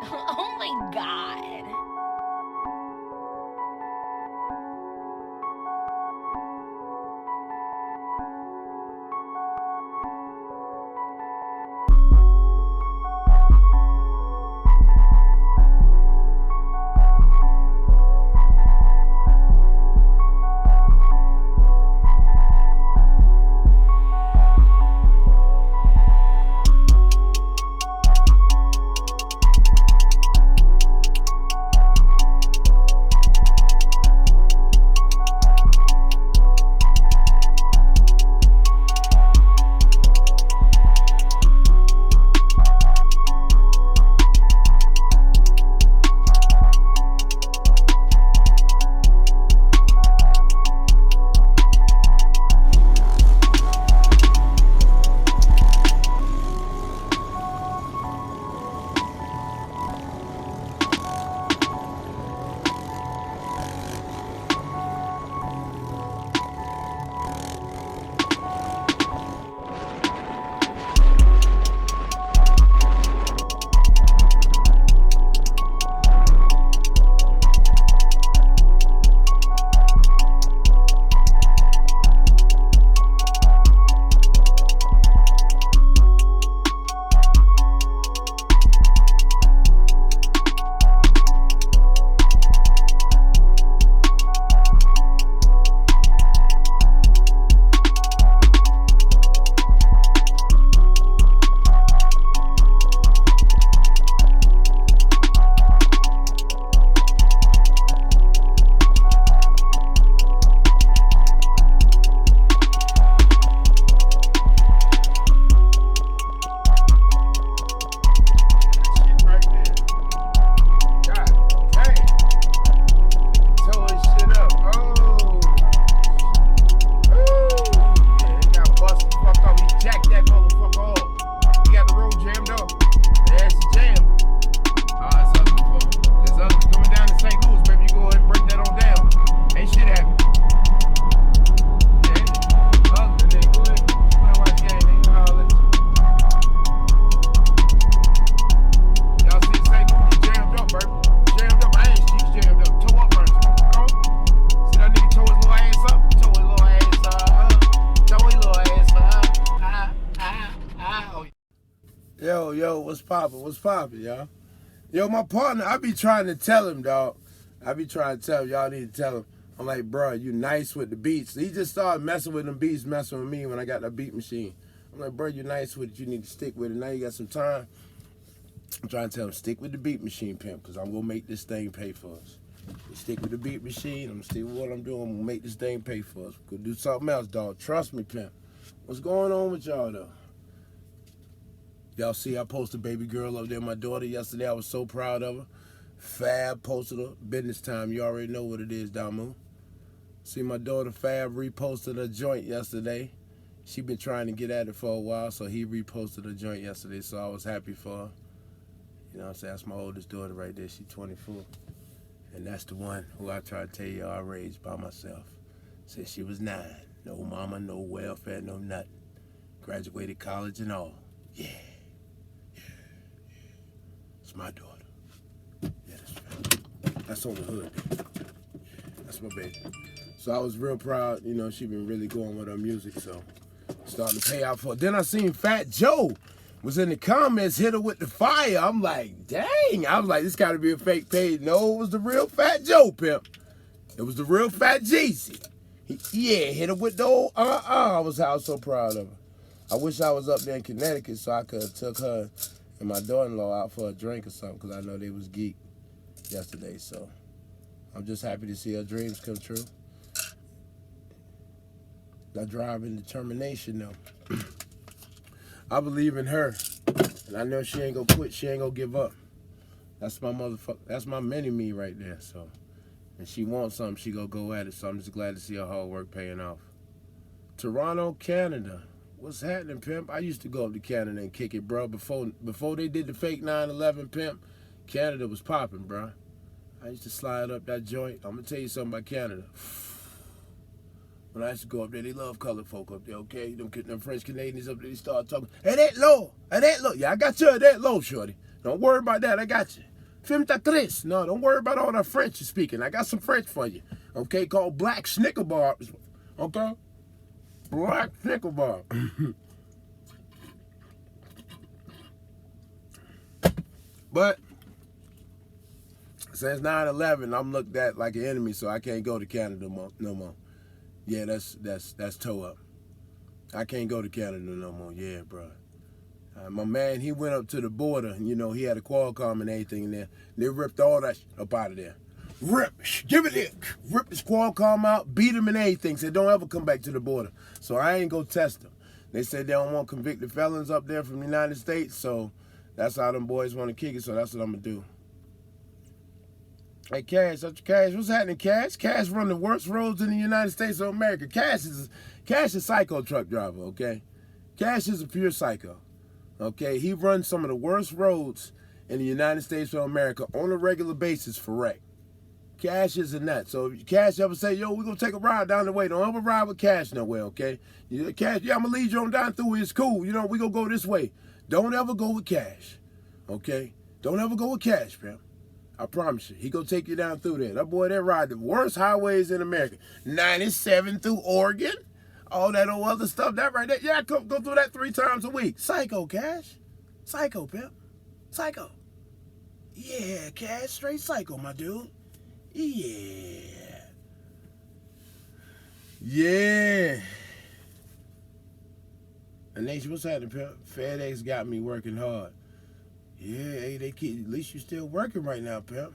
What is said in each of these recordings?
Oh my god. Yo, what's poppin'? What's poppin', y'all? Yo, my partner, I be trying to tell him, dog. I be trying to tell him, y'all need to tell him. I'm like, bro, you nice with the beats. He just started messing with them beats, messing with me when I got the beat machine. I'm like, bro, you nice with it. You need to stick with it. Now you got some time. I'm trying to tell him, stick with the beat machine, pimp, because I'm going to make this thing pay for us. You stick with the beat machine. I'm going to stick with what I'm doing. I'm going to make this thing pay for us. Go do something else, dog. Trust me, pimp. What's going on with y'all, though? Y'all see I posted baby girl up there, my daughter, yesterday. I was so proud of her. Fab posted her. Business time. You already know what it is, Damu. See my daughter Fab reposted a joint yesterday. She been trying to get at it for a while, so he reposted a joint yesterday, so I was happy for her. You know what I'm saying? That's my oldest daughter right there. She's 24. And that's the one who I try to tell you I raised by myself. Since she was 9. No mama, no welfare, no nothing. Graduated college and all. Yeah. It's my daughter. Yeah, that's right. That's on the hood. That's my baby. So I was real proud, you know, she been really going with her music, so starting to pay out for it. Then I seen Fat Joe was in the comments, hit her with the fire. I'm like, dang. I was like, this gotta be a fake page. No, it was the real Fat Joe, pimp. It was the real Fat Jeezy. Yeah, hit her with the old I was so proud of her. I wish I was up there in Connecticut so I could have took her and my daughter-in-law out for a drink or something, because I know they was geek yesterday. So I'm just happy to see her dreams come true. That drive and determination, though. I believe in her, and I know she ain't gonna quit. She ain't gonna give up. That's my motherfucker. That's my mini-me right there. So, and she wants something, she gonna go at it. So I'm just glad to see her hard work paying off. Toronto, Canada. What's happening, pimp? I used to go up to Canada and kick it, bro. Before they did the fake 9/11, pimp, Canada was popping, bro. I used to slide up that joint. I'm gonna tell you something about Canada. When I used to go up there, they love colored folk up there, okay? Them French Canadians up there, they start talking, hey, that low, hey, that low. Yeah, I got you at that low, shorty. Don't worry about that. I got you. 53. No, don't worry about all that French you're speaking. I got some French for you. Okay, called black Snicker bars. Okay? Black Snicker bar. But since 9/11, I'm looked at like an enemy, so I can't go to Canada no more. Yeah, that's toe up. I can't go to Canada no more. Yeah, bro. My man, he went up to the border, and he had a Qualcomm and everything in there. They ripped all that up out of there. Give it here. Rip this Qualcomm out, beat him and everything. Said don't ever come back to the border. So I ain't go test them. They said they don't want convicted felons up there from the United States, so that's how them boys want to kick it, so that's what I'm going to do. Hey, Cash, what's happening, Cash? Cash run the worst roads in the United States of America. Cash is a psycho truck driver, okay? Cash is a pure psycho, okay? He runs some of the worst roads in the United States of America on a regular basis for wreck. Cash is a nut. So if Cash ever say, yo, we're going to take a ride down the way, don't ever ride with Cash nowhere, okay? Cash, yeah, I'm going to lead you on down through. It's cool. We're going to go this way. Don't ever go with Cash, okay? Don't ever go with Cash, man. I promise you. He gonna take you down through there. That boy, they ride the worst highways in America. 97 through Oregon. All that old other stuff. That right there. Yeah, go through that 3 times a week. Psycho, Cash. Psycho, pimp. Psycho. Yeah, Cash. Straight psycho, my dude. Yeah. Yeah. And Nation, what's happening, pimp? FedEx got me working hard. Yeah, hey, at least you're still working right now, pimp.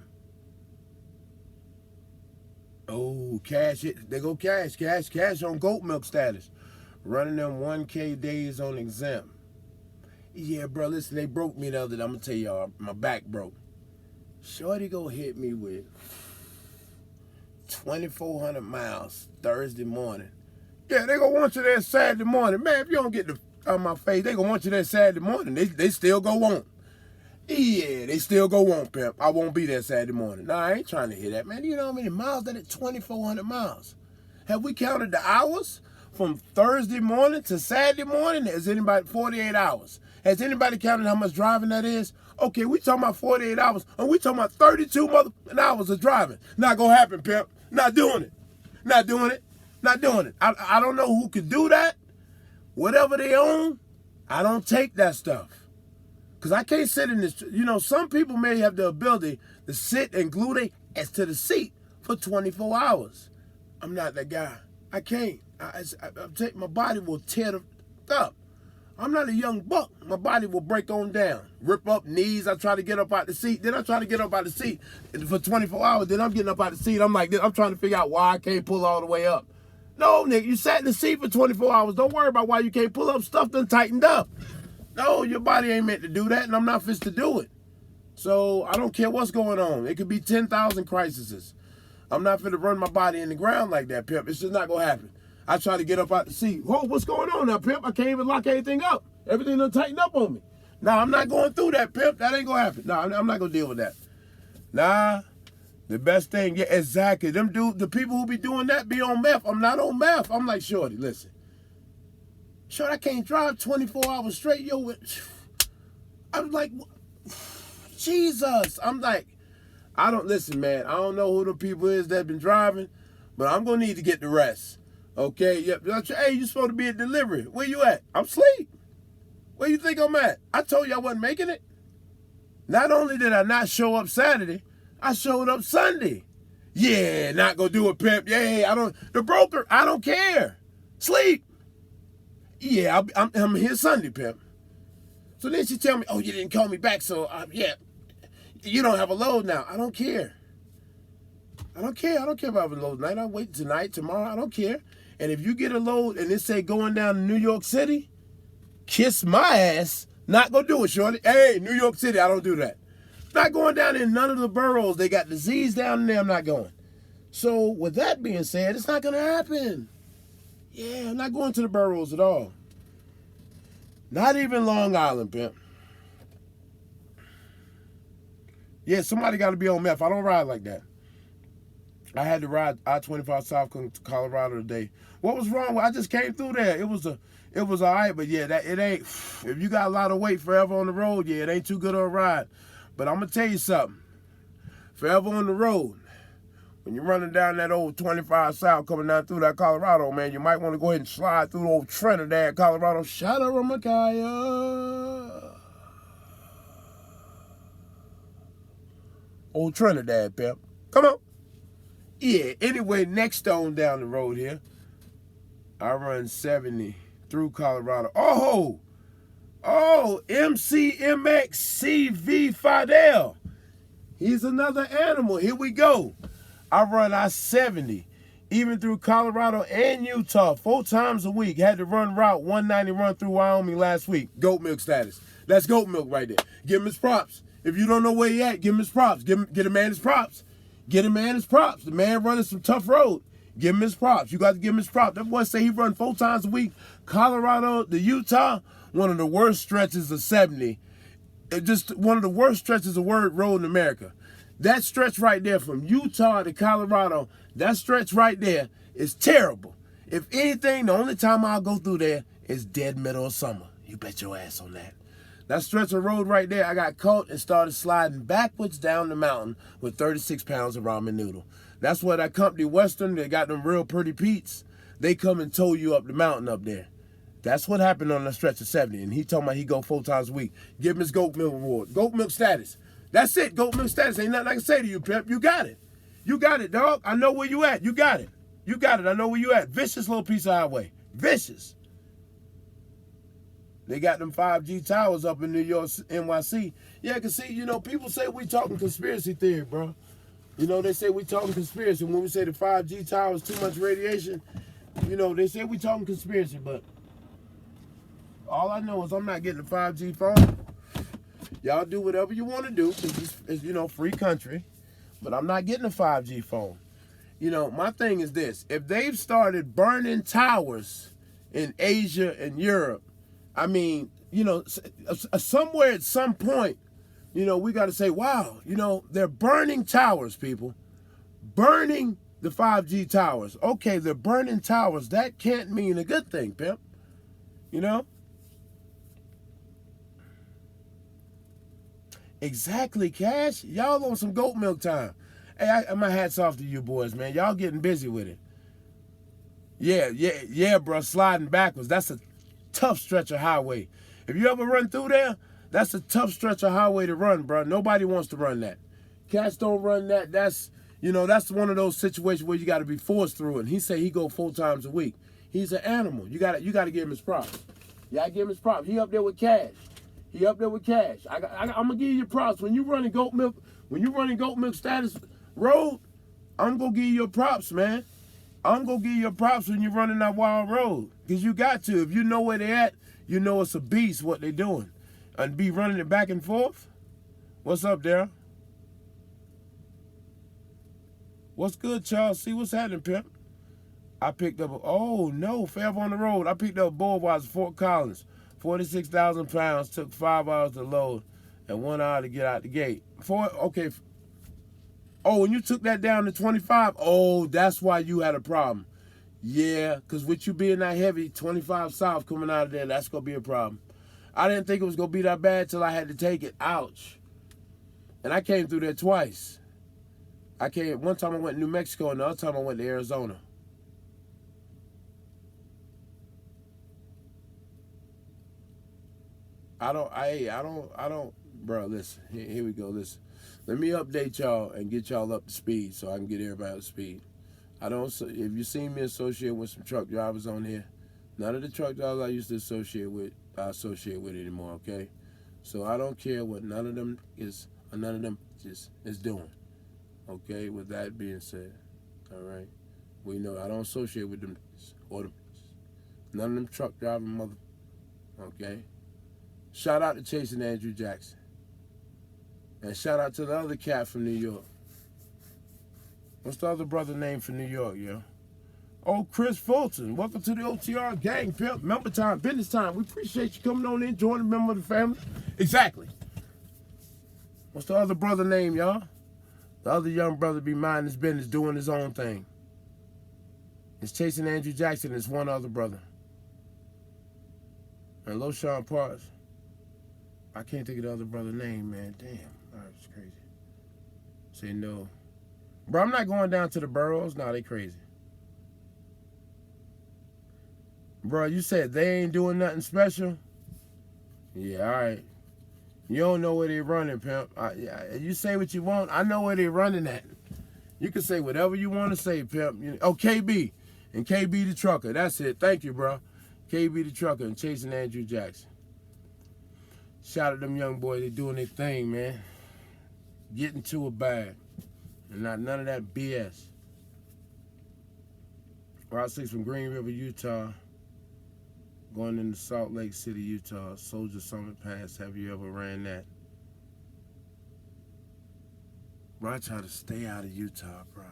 Oh, Cash, they go Cash on goat milk status. Running them 1K days on exempt. Yeah, bro, listen, they broke me the other day. I'm going to tell y'all, my back broke. Shorty go hit me with 2,400 miles Thursday morning. Yeah, they going to want you there Saturday morning. Man, if you don't get out of my face, they going to want you there Saturday morning. They still go on. Yeah, they still go on, pimp. I won't be there Saturday morning. Nah, I ain't trying to hear that, man. You know how many miles that is? 2,400 miles. Have we counted the hours from Thursday morning to Saturday morning? Is anybody 48 hours? Has anybody counted how much driving that is? Okay, we talking about 48 hours, and we talking about 32 hours of driving. Not gonna happen, pimp. Not doing it. Not doing it. Not doing it. I don't know who could do that. Whatever they own, I don't take that stuff. Because I can't sit in this, some people may have the ability to sit and glue their ass to the seat for 24 hours. I'm not that guy. I can't. My body will tear up. I'm not a young buck. My body will break on down. Rip up knees. I try to get up out the seat. Then I try to get up out the seat for 24 hours. Then I'm getting up out the seat. I'm like this. I'm trying to figure out why I can't pull all the way up. No, nigga, you sat in the seat for 24 hours. Don't worry about why you can't pull up. Stuff done tightened up. No, your body ain't meant to do that, and I'm not fit to do it. So I don't care what's going on. It could be 10,000 crises. I'm not fit to run my body in the ground like that, pimp. It's just not going to happen. I try to get up out the seat. Whoa, what's going on now, pimp? I can't even lock anything up. Everything done tightened up on me. Nah, I'm not going through that, pimp. That ain't going to happen. Nah, I'm not going to deal with that. Nah, the best thing, yeah, exactly. The people who be doing that be on meth. I'm not on meth. I'm like, shorty, listen. Sure, I can't drive 24 hours straight. Yo, I'm like, Jesus. I'm like, listen, man. I don't know who the people is that been driving, but I'm going to need to get the rest. Okay? Yep. Hey, you supposed to be at delivery. Where you at? I'm asleep. Where you think I'm at? I told you I wasn't making it. Not only did I not show up Saturday, I showed up Sunday. Yeah, not going to do it, pimp. Yeah, the broker, I don't care. Sleep. Yeah, I'm here Sunday, pimp. So then she tell me, oh, you didn't call me back, so yeah, you don't have a load now. I don't care. I don't care about having a load tonight. I'll wait tonight, tomorrow. I don't care. And if you get a load and it say going down to New York City, kiss my ass. Not gonna do it, shorty. Hey, New York City, I don't do that. Not going down in none of the boroughs. They got disease down there. I'm not going. So with that being said, it's not gonna happen. Yeah, I'm not going to the boroughs at all. Not even Long Island, pimp. Yeah, somebody got to be on meth. I don't ride like that. I had to ride I-25 South to Colorado today. What was wrong? I just came through there. It was all right, but yeah, it ain't. If you got a lot of weight forever on the road, yeah, it ain't too good of a ride. But I'm gonna tell you something. Forever on the road, when you're running down that old 25 South coming down through that Colorado, man, you might want to go ahead and slide through the old Trinidad, Colorado. Shout out Ramakaya. Old Trinidad, pep. Come on. Yeah, anyway, next on down the road here, I run 70 through Colorado. Oh, MCMX CV Fidel. He's another animal. Here we go. I run I-70, even through Colorado and Utah, 4 times a week. Had to run Route 190 run through Wyoming last week. Goat milk status. That's goat milk right there. Give him his props. If you don't know where he at, give him his props. Get a man his props. Get a man his props. The man running some tough road. Give him his props. You got to give him his props. That boy say he run 4 times a week. Colorado to Utah, one of the worst stretches of 70. Just one of the worst stretches of road in America. That stretch right there from Utah to Colorado, that stretch right there is terrible. If anything, the only time I'll go through there is dead middle of summer. You bet your ass on that. That stretch of road right there, I got caught and started sliding backwards down the mountain with 36 pounds of ramen noodle. That's where that company Western, they got them real pretty Pete's. They come and tow you up the mountain up there. That's what happened on the stretch of 70. And he told me he go 4 times a week. Give him his goat milk reward. Goat milk status. That's it. Goat milk status. Ain't nothing I can say to you, Pep. You got it. You got it, dog. I know where you at. You got it. You got it. I know where you at. Vicious little piece of highway. Vicious. They got them 5G towers up in New York, NYC. Yeah, because see, you know, people say we talking conspiracy theory, bro. You know, they say we talking conspiracy. When we say the 5G towers, too much radiation, you know, they say we talking conspiracy, but all I know is I'm not getting a 5G phone. Y'all do whatever you want to do, because it's, you know, free country. But I'm not getting a 5G phone. You know, my thing is this. If they've started burning towers in Asia and Europe, I mean, you know, somewhere at some point, you know, we got to say, wow, you know, they're burning towers, people. Burning the 5G towers. Okay, they're burning towers. That can't mean a good thing, pimp. You know? Exactly, Cash. Y'all on some goat milk time. Hey, my hat's off to you boys, man. Y'all getting busy with it. Yeah, bro. Sliding backwards. That's a tough stretch of highway. If you ever run through there, that's a tough stretch of highway to run, bro. Nobody wants to run that. Cats don't run that. That's, you know, that's one of those situations where you got to be forced through it. And he say he go 4 times a week. He's an animal. You got to give him his props. You got to give him his props. He up there with Cash. He up there with Cash. I'm gonna give you your props. When you running goat milk status road, I'm gonna give you your props, man. I'm gonna give you your props when you're running that wild road. Because you got to. If you know where they at, you know it's a beast what they doing. And be running it back and forth. What's up, Daryl? What's good, Charles? See what's happening, pimp? I picked up oh no, Fair on the road. I picked up Boulevard Fort Collins. 46,000 pounds, took 5 hours to load and 1 hour to get out the gate. Okay. Oh, when you took that down to 25, oh, that's why you had a problem. Yeah, because with you being that heavy, 25 south coming out of there, that's going to be a problem. I didn't think it was going to be that bad till I had to take it. Ouch. And I came through there twice. One time I went to New Mexico and the other time I went to Arizona. I don't, bro, listen, here we go, listen. Let me update y'all and get y'all up to speed so I can get everybody up to speed. If you see me associate with some truck drivers on here, none of the truck drivers I used to associate with, I associate with anymore, okay? So I don't care what none of them is doing, okay? With that being said, all right? We know I don't associate with them or them. None of them truck driving mother, okay? Shout out to Chase and Andrew Jackson. And shout out to the other cat from New York. What's the other brother name from New York, yo? Oh, Chris Fulton. Welcome to the OTR gang, pimp. Member time, business time. We appreciate you coming on in, joining a member of the family. Exactly. What's the other brother name, y'all? The other young brother be minding his business, doing his own thing. It's chasing Andrew Jackson. It's one other brother. And LoShawn Parks. I can't think of the other brother's name, man. Damn. That's crazy. Say no. Bro, I'm not going down to the boroughs. Nah, they crazy. Bro, you said they ain't doing nothing special? Yeah, all right. You don't know where they running, pimp. You say what you want. I know where they running at. You can say whatever you want to say, pimp. Oh, KB. And KB the trucker. That's it. Thank you, bro. KB the trucker and chasing Andrew Jackson. Shout out them young boys. They doing their thing, man. Getting to a bag. And not none of that BS. Route 6 from Green River, Utah. Going into Salt Lake City, Utah. Soldier Summit Pass. Have you ever ran that? Bro, I try to stay out of Utah, bro.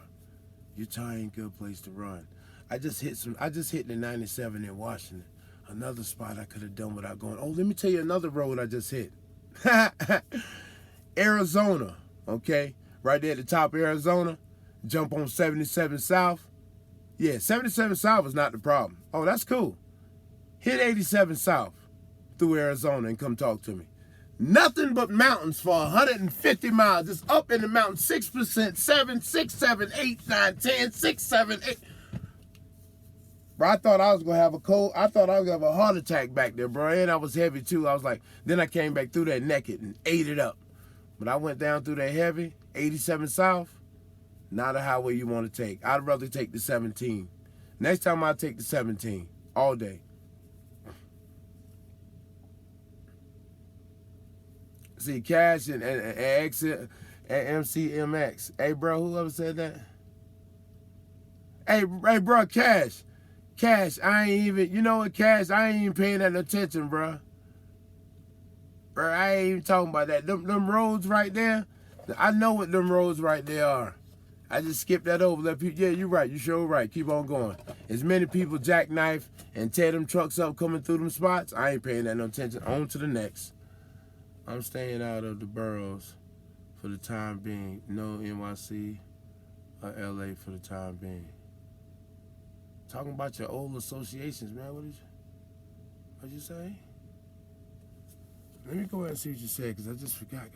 Utah ain't a good place to run. I just hit the 97 in Washington. Another spot I could have done without going. Oh, let me tell you another road I just hit. Arizona, okay? Right there at the top of Arizona. Jump on 77 South. Yeah, 77 South is not the problem. Oh, that's cool. Hit 87 South through Arizona and come talk to me. Nothing but mountains for 150 miles. Just up in the mountains. 6%, 7, 6, 7, 8, 9, 10, 6, 7, 8. Bro, I thought I was going to have a cold. I thought I was going to have a heart attack back there, bro. And I was heavy, too. I was like, then I came back through there naked and ate it up. But I went down through there heavy, 87 South. Not a highway you want to take. I'd rather take the 17. Next time I'll take the 17 all day. See, Cash and Exit and MCMX. Hey, bro, whoever said that? Hey, bro, Cash. Cash, I ain't even, you know what, Cash, I ain't even paying that attention, bro. Bro, I ain't even talking about that. Them roads right there, I know what them roads right there are. I just skipped that over. Let people, yeah, you're right. You sure right. Keep on going. As many people jackknife and tear them trucks up coming through them spots, I ain't paying that no attention. On to the next. I'm staying out of the boroughs for the time being. No NYC or LA for the time being. Talking about your old associations, man. What'd you say? Let me go ahead and see what you said, because I just forgot.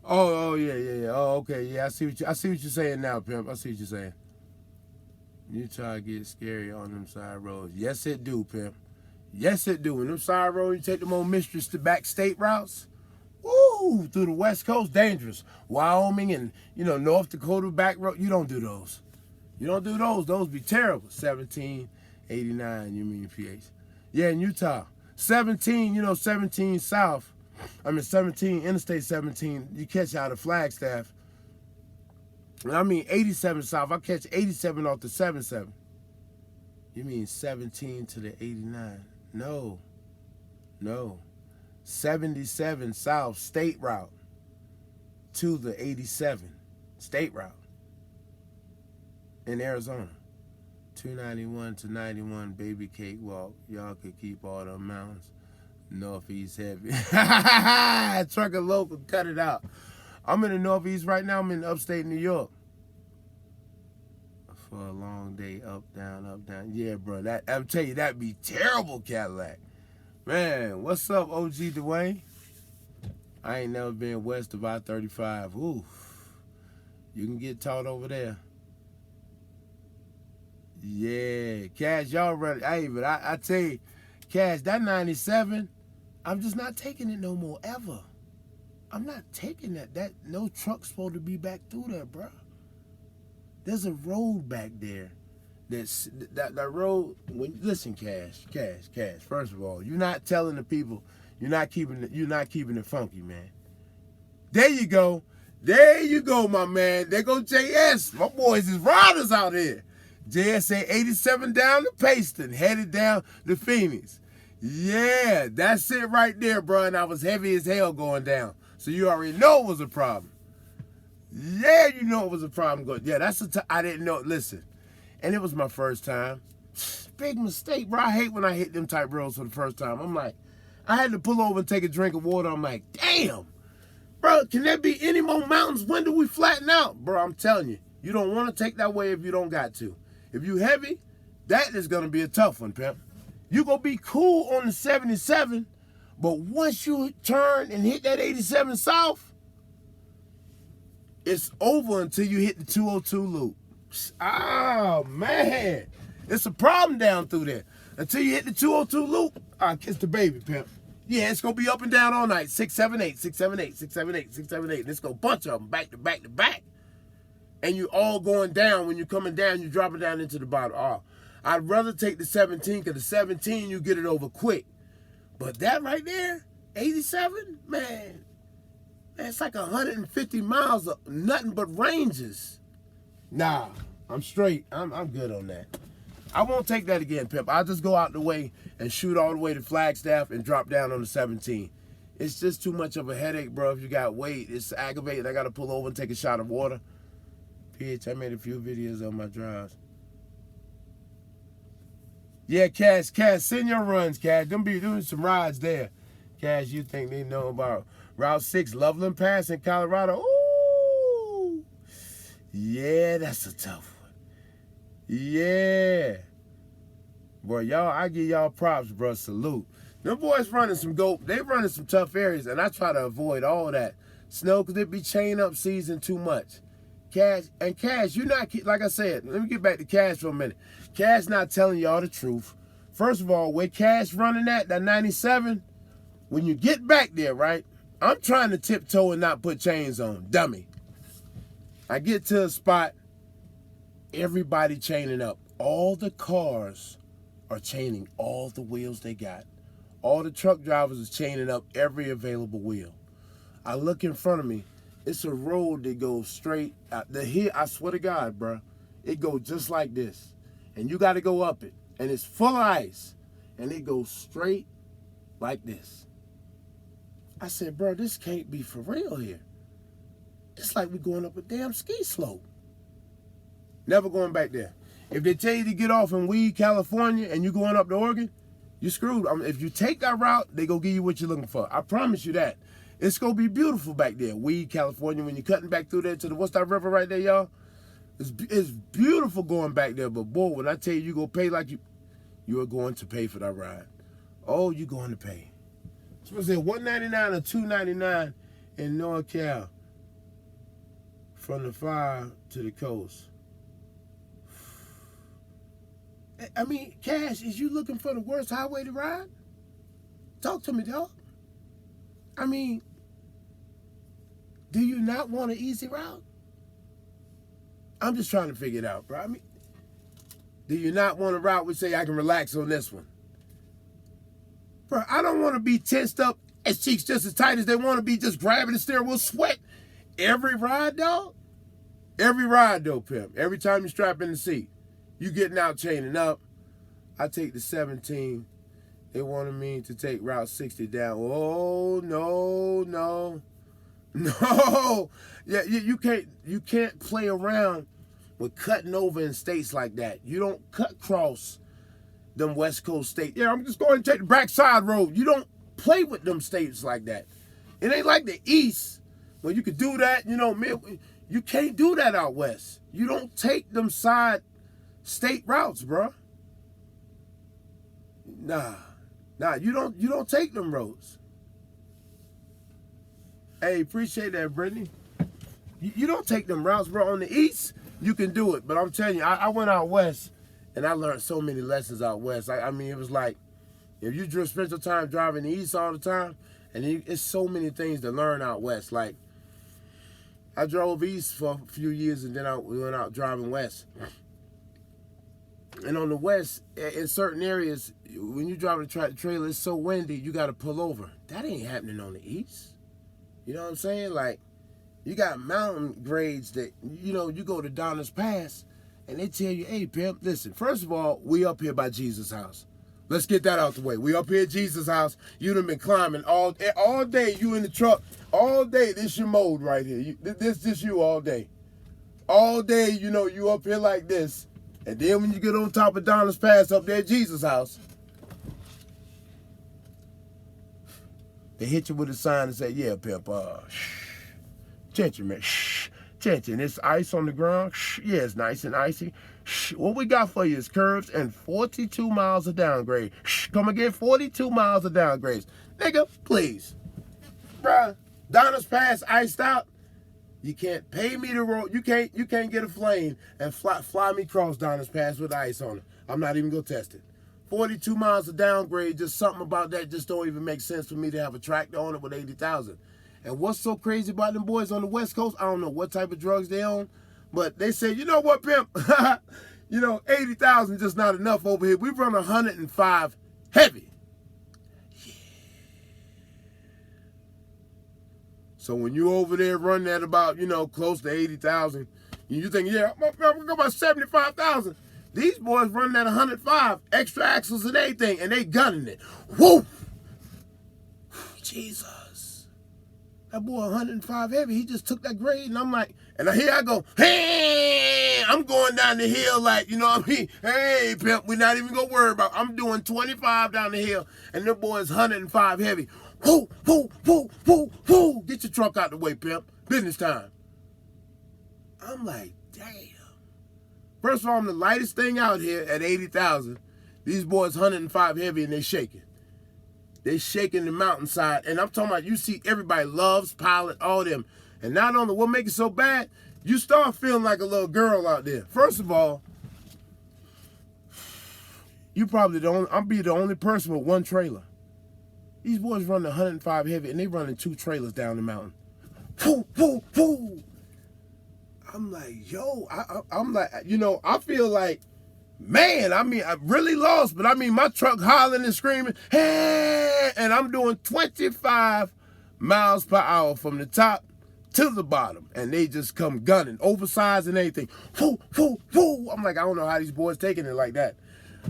Oh, yeah. Oh, okay, yeah. I see what you're saying now, pimp. I see what you're saying. Utah gets scary on them side roads. Yes, it do, pimp. Yes, it do. When them side roads, you take them old mistress to back state routes. Woo! Through the West Coast, dangerous. Wyoming and, North Dakota back road. You don't do those. You don't do those. Those be terrible. 1789, you mean PH. Yeah, in Utah. 17, 17 South. 17, Interstate 17, you catch out of Flagstaff. And I mean 87 South. I catch 87 off the 77. You mean 17 to the 89? No. 77 South State Route to the 87 State Route in Arizona. 291 to 91 Baby Cakewalk. Y'all could keep all them mountains. Northeast heavy. Trucker local, cut it out. I'm in the Northeast right now. I'm in upstate New York. For a long day, up, down. Yeah, bro, I'm telling you, that'd be terrible, Cadillac. Man, what's up, OG Dwayne? I ain't never been west of I-35. Ooh, you can get taught over there. Yeah, Cash, y'all ready? Hey, but I tell you, Cash, that 97, I'm just not taking it no more, ever. I'm not taking that. No truck's supposed to be back through there, bro. There's a road back there. That road. Listen, Cash. First of all, you're not telling the people. You're not keeping it funky, man. There you go, my man. There go JS. My boys is riders out here. JS say 87 down to Payson, headed down to Phoenix. Yeah, that's it right there, bro. And I was heavy as hell going down. So you already know it was a problem. Yeah, you know it was a problem. Yeah, I didn't know. Listen, and it was my first time. big mistake, bro. I hate when I hit them type roads for the first time. I'm like, I had to pull over and take a drink of water. I'm like, damn, bro, can there be any more mountains? When do we flatten out? Bro, I'm telling you, you don't want to take that way if you don't got to. If you heavy, that is going to be a tough one, pimp. You going to be cool on the 77, but once you turn and hit that 87 south, it's over until you hit the 202 loop. Oh, man. It's a problem down through there. Until you hit the 202 loop, kiss the baby, pimp. Yeah, it's going to be up and down all night. 678, 678, 678, 678. And it's going to bunch of them back to back to back. And you all going down. When you're coming down, you're dropping down into the bottom. Oh, I'd rather take the 17, because the 17, you get it over quick. But that right there, 87, man, it's like 150 miles of nothing but ranges. Nah, I'm straight. I'm good on that. I won't take that again, pimp. I'll just go out the way and shoot all the way to Flagstaff and drop down on the 17. It's just too much of a headache, bro. If you got weight, it's aggravating. I got to pull over and take a shot of water. Bitch, I made a few videos on my drives. Yeah, Cash, send your runs, Cash. Them be doing some rides there. Cash, you think they know about Route 6, Loveland Pass in Colorado? Ooh. Yeah, that's a tough one. Yeah. Boy, y'all, I give y'all props, bro. Salute. Them boys running some they running some tough areas, and I try to avoid all that snow because it be chain up season too much. Cash, you not, like I said, let me get back to Cash for a minute. Cash not telling y'all the truth. First of all, where Cash running at, that 97, when you get back there, right, I'm trying to tiptoe and not put chains on. Dummy. I get to a spot, everybody chaining up. All the cars are chaining all the wheels they got. All the truck drivers are chaining up every available wheel. I look in front of me. It's a road that goes straight out. I swear to God, bro, it goes just like this. And you got to go up it. And it's full of ice. And it goes straight like this. I said, bro, this can't be for real here. It's like we're going up a damn ski slope. Never going back there. If they tell you to get off in Weed, California, and you're going up to Oregon, you're screwed. If you take that route, they going to give you what you're looking for. I promise you that. It's going to be beautiful back there. Weed, California, when you're cutting back through there to the, what's that river right there, y'all? It's beautiful going back there. But, boy, when I tell you you're going to pay like you are going to pay for that ride. Oh, you're going to pay. So I said $199 or $299 in NorCal from the fire to the coast. I mean, Cash, is you looking for the worst highway to ride? Talk to me, dog. I mean, do you not want an easy route? I'm just trying to figure it out, bro. I mean, do you not want a route where say I can relax on this one? Bro, I don't want to be tensed up as cheeks just as tight as they want to be, just grabbing the steering wheel, sweat. Every ride, dog? Every ride, though, pimp. Every time you strap in the seat, you getting out, chaining up. I take the 17. They wanted me to take Route 60 down. Oh, no. Yeah, you can't play around with cutting over in states like that. You don't cut cross them West Coast states. Yeah, I'm just going to take the backside road. You don't play with them states like that. It ain't like the East where you could do that, you can't do that out West. You don't take them side state routes, bro. Nah, you don't take them roads. Hey, appreciate that, Brittany. You don't take them routes, bro. On the East, you can do it. But I'm telling you, I went out West, and I learned so many lessons out West. I mean, it was like, if you spend your time driving the East all the time, and it's so many things to learn out West. Like, I drove East for a few years, and then we went out driving West. And on the West, in certain areas, when you drive a trailer, it's so windy, you got to pull over. That ain't happening on the East. You know what I'm saying? Like, you got mountain grades that, you go to Donner's Pass, and they tell you, hey, pimp, listen, first of all, we up here by Jesus' house. Let's get that out the way. We up here at Jesus' house. You done been climbing all day. You in the truck all day. This your mode right here. This you all day. All day, you up here like this. And then when you get on top of Donna's Pass up there at Jesus' house, they hit you with a sign and say, yeah, pimp, attention, man, attention, it's ice on the ground, yeah, it's nice and icy. What we got for you is curves and 42 miles of downgrade. Come again, 42 miles of downgrades. Nigga, please. Bruh, Donna's Pass iced out. You can't pay me to roll. You can't get a flame and fly me across Donna's Pass with ice on it. I'm not even gonna test it. 42 miles of downgrade, just something about that just don't even make sense for me to have a tractor on it with 80,000. And what's so crazy about them boys on the West Coast, I don't know what type of drugs they on, but they say, you know what, pimp? 80,000 just not enough over here. We run 105 heavy. Yeah. So when you over there running at about, close to 80,000, you think, yeah, I'm gonna go about 75,000. These boys running at 105, extra axles and everything, and they gunning it. Whoa! Jesus. That boy 105 heavy, he just took that grade, and I'm like, and here I go, hey, I'm going down the hill like, you know what I mean? Hey, pimp, we're not even gonna worry about it. I'm doing 25 down the hill, and the boy's 105 heavy. Whoo, whoo, whoo, whoo, whoo. Get your truck out the way, pimp. Business time. I'm like, damn. First of all, I'm the lightest thing out here at 80,000. These boys 105 heavy and they shaking. They shaking the mountainside. And I'm talking about, you see everybody loves Pilot, all them. And not only what makes it so bad, you start feeling like a little girl out there. First of all, you probably I'll be the only person with one trailer. These boys running 105 heavy and they running 2 trailers down the mountain. Whoo, whoo, whoo. I'm like, yo, I'm like, I feel like, man, I'm really lost, but my truck hollering and screaming, hey, and I'm doing 25 miles per hour from the top to the bottom, and they just come gunning, oversized and everything. Whoo, whoo, whoo. I'm like, I don't know how these boys taking it like that.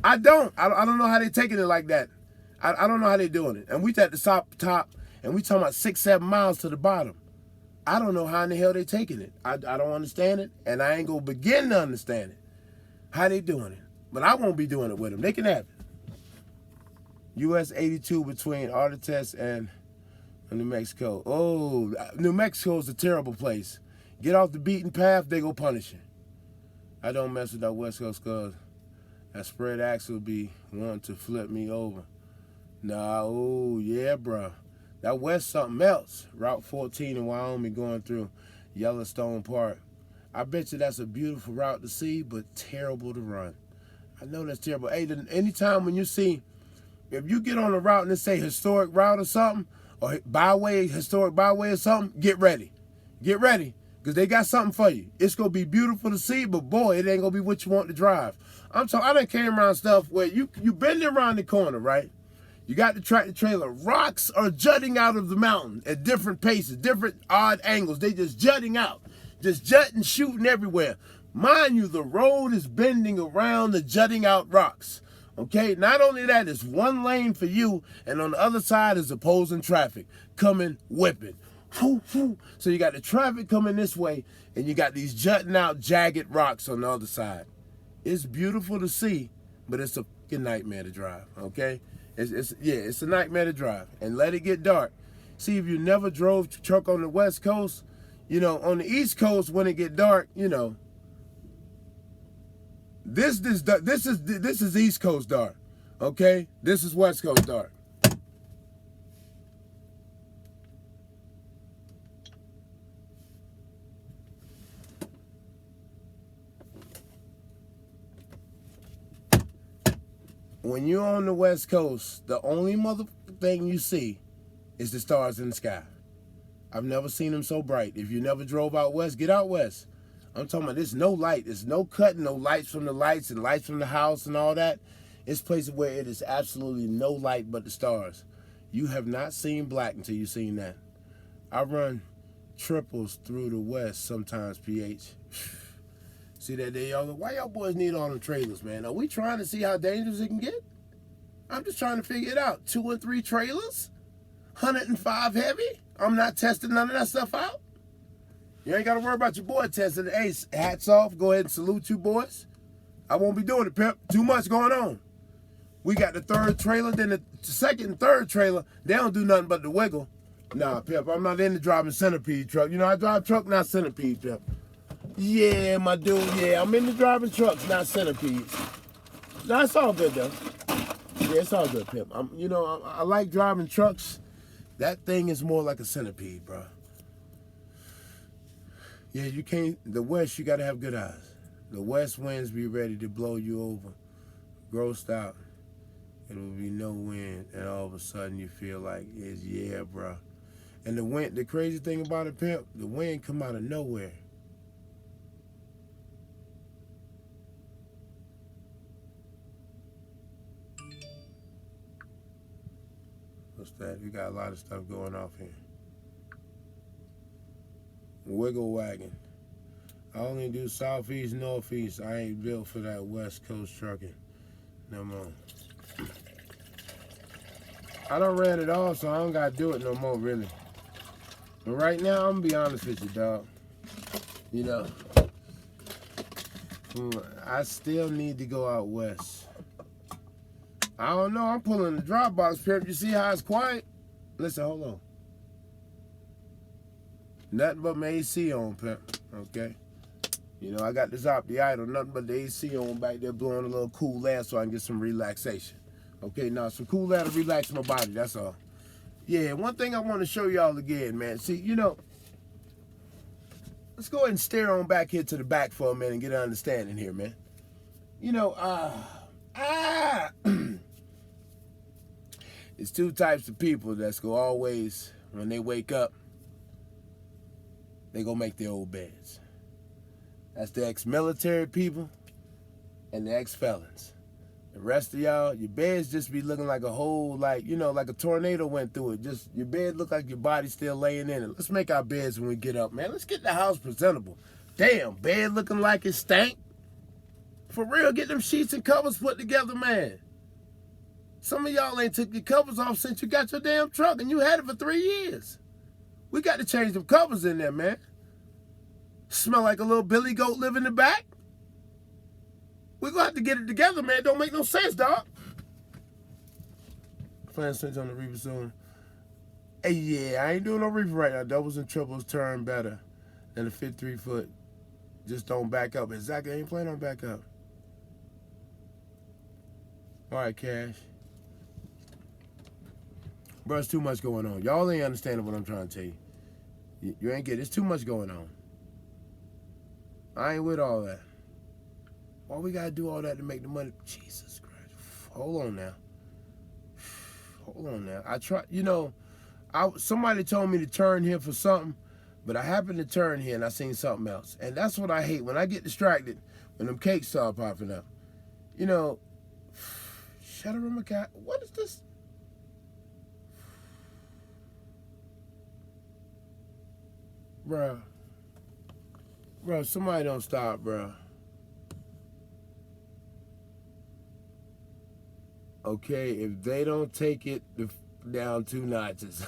I don't know how they taking it like that. I don't know how they doing it. And we at the top, and we talking about 6-7 miles to the bottom. I don't know how in the hell they taking it. I don't understand it, and I ain't gonna begin to understand it. How they doing it. But I won't be doing it with them. They can have it. US 82 between Artes and New Mexico. Oh, New Mexico is a terrible place. Get off the beaten path, they go punish you. I don't mess with that West Coast because that spread axle be wanting to flip me over. Nah, oh, yeah, bro. That West something else. Route 14 in Wyoming going through Yellowstone Park. I bet you that's a beautiful route to see, but terrible to run. I know that's terrible. Hey, anytime when you see, if you get on a route and it say historic route or something, or byway, historic byway or something, get ready. Get ready, because they got something for you. It's going to be beautiful to see, but boy, it ain't going to be what you want to drive. I done came around stuff where you bend around the corner, right? You got the tractor trailer. Rocks are jutting out of the mountain at different paces, different odd angles. They just jutting out. Just jutting, shooting everywhere. Mind you, the road is bending around the jutting out rocks. Okay? Not only that, it's one lane for you, and on the other side is opposing traffic coming, whipping. So you got the traffic coming this way, and you got these jutting out, jagged rocks on the other side. It's beautiful to see, but it's a fucking nightmare to drive, okay? It's a nightmare to drive. And let it get dark. See, if you never drove truck on the West Coast, on the East Coast when it get dark, this is East Coast dark, okay? This is West Coast dark. When you're on the West Coast, the only motherfucking thing you see is the stars in the sky. I've never seen them so bright. If you never drove out west, get out west. I'm talking about there's no light. There's no cutting, no lights from the lights and lights from the house and all that. It's places where it is absolutely no light but the stars. You have not seen black until you've seen that. I run triples through the west sometimes, PH. See that there, y'all? Why y'all boys need all them trailers, man? Are we trying to see how dangerous it can get? I'm just trying to figure it out. 2 and 3 trailers? 105 heavy? I'm not testing none of that stuff out. You ain't got to worry about your boy testing. Hey, hats off. Go ahead and salute you boys. I won't be doing it, pimp. Too much going on. We got the third trailer, then the second and third trailer, they don't do nothing but the wiggle. Nah, pimp, I'm not into driving centipede truck. You know, I drive truck, not centipede, pimp. Yeah, my dude, yeah, I'm into driving trucks, not centipedes. Nah, it's all good, though. Yeah, it's all good, pimp. I like driving trucks. That thing is more like a centipede, bro. Yeah, you can't, the West, you got to have good eyes. The West winds be ready to blow you over. Grossed out. It will be no wind, and all of a sudden you feel like, yeah, bro. And the wind, the crazy thing about it, pimp, the wind come out of nowhere. What's that? We got a lot of stuff going off here. Wiggle wagon. I only do southeast, northeast. I ain't built for that West Coast trucking. No more. I done ran it off, so I don't gotta do it no more, really. But right now, I'm gonna be honest with you, dog. You know, I still need to go out west. I don't know, I'm pulling the drop box, pimp. You see how it's quiet? Listen, hold on. Nothing but my AC on, pimp, okay? You know, I got this out the idle, nothing but the AC on back there blowing a little cool air so I can get some relaxation. Okay, now some cool air to relax my body, that's all. Yeah, one thing I want to show y'all again, man. See, you know, let's go ahead and stare on back here to the back for a minute and get an understanding here, man. You know, it's two types of people that's go always, when they wake up, they go make their old beds. That's the ex-military people and the ex-felons. The rest of y'all, your beds just be looking like a whole, like, you know, like a tornado went through it. Just, your bed look like your body's still laying in it. Let's make our beds when we get up, man. Let's get the house presentable. Damn, bed looking like it stank. For real, get them sheets and covers put together, man. Some of y'all ain't took your covers off since you got your damn truck and you had it for 3 years. We got to change them covers in there, man. Smell like a little billy goat live in the back. We're going to have to get it together, man. Don't make no sense, dog. Plan switch on the reaper soon. Hey, yeah, I ain't doing no reaper right now. Doubles and triples turn better than the 53 foot. Just don't back up. Exactly, I ain't planning on back up. All right, Cash. Bro, it's too much going on. Y'all ain't understanding what I'm trying to tell you. You ain't getting it. It's too much going on. I ain't with all that. Why we gotta do all that to make the money? Jesus Christ. Hold on now. Hold on now. I try, you know, somebody told me to turn here for something, but I happened to turn here and I seen something else. And that's what I hate. When I get distracted, when them cakes start popping up. You know, shut up, Mackay. What is this? Bruh. Bruh, somebody don't stop, bruh. Okay, if they don't take it down 2 notches.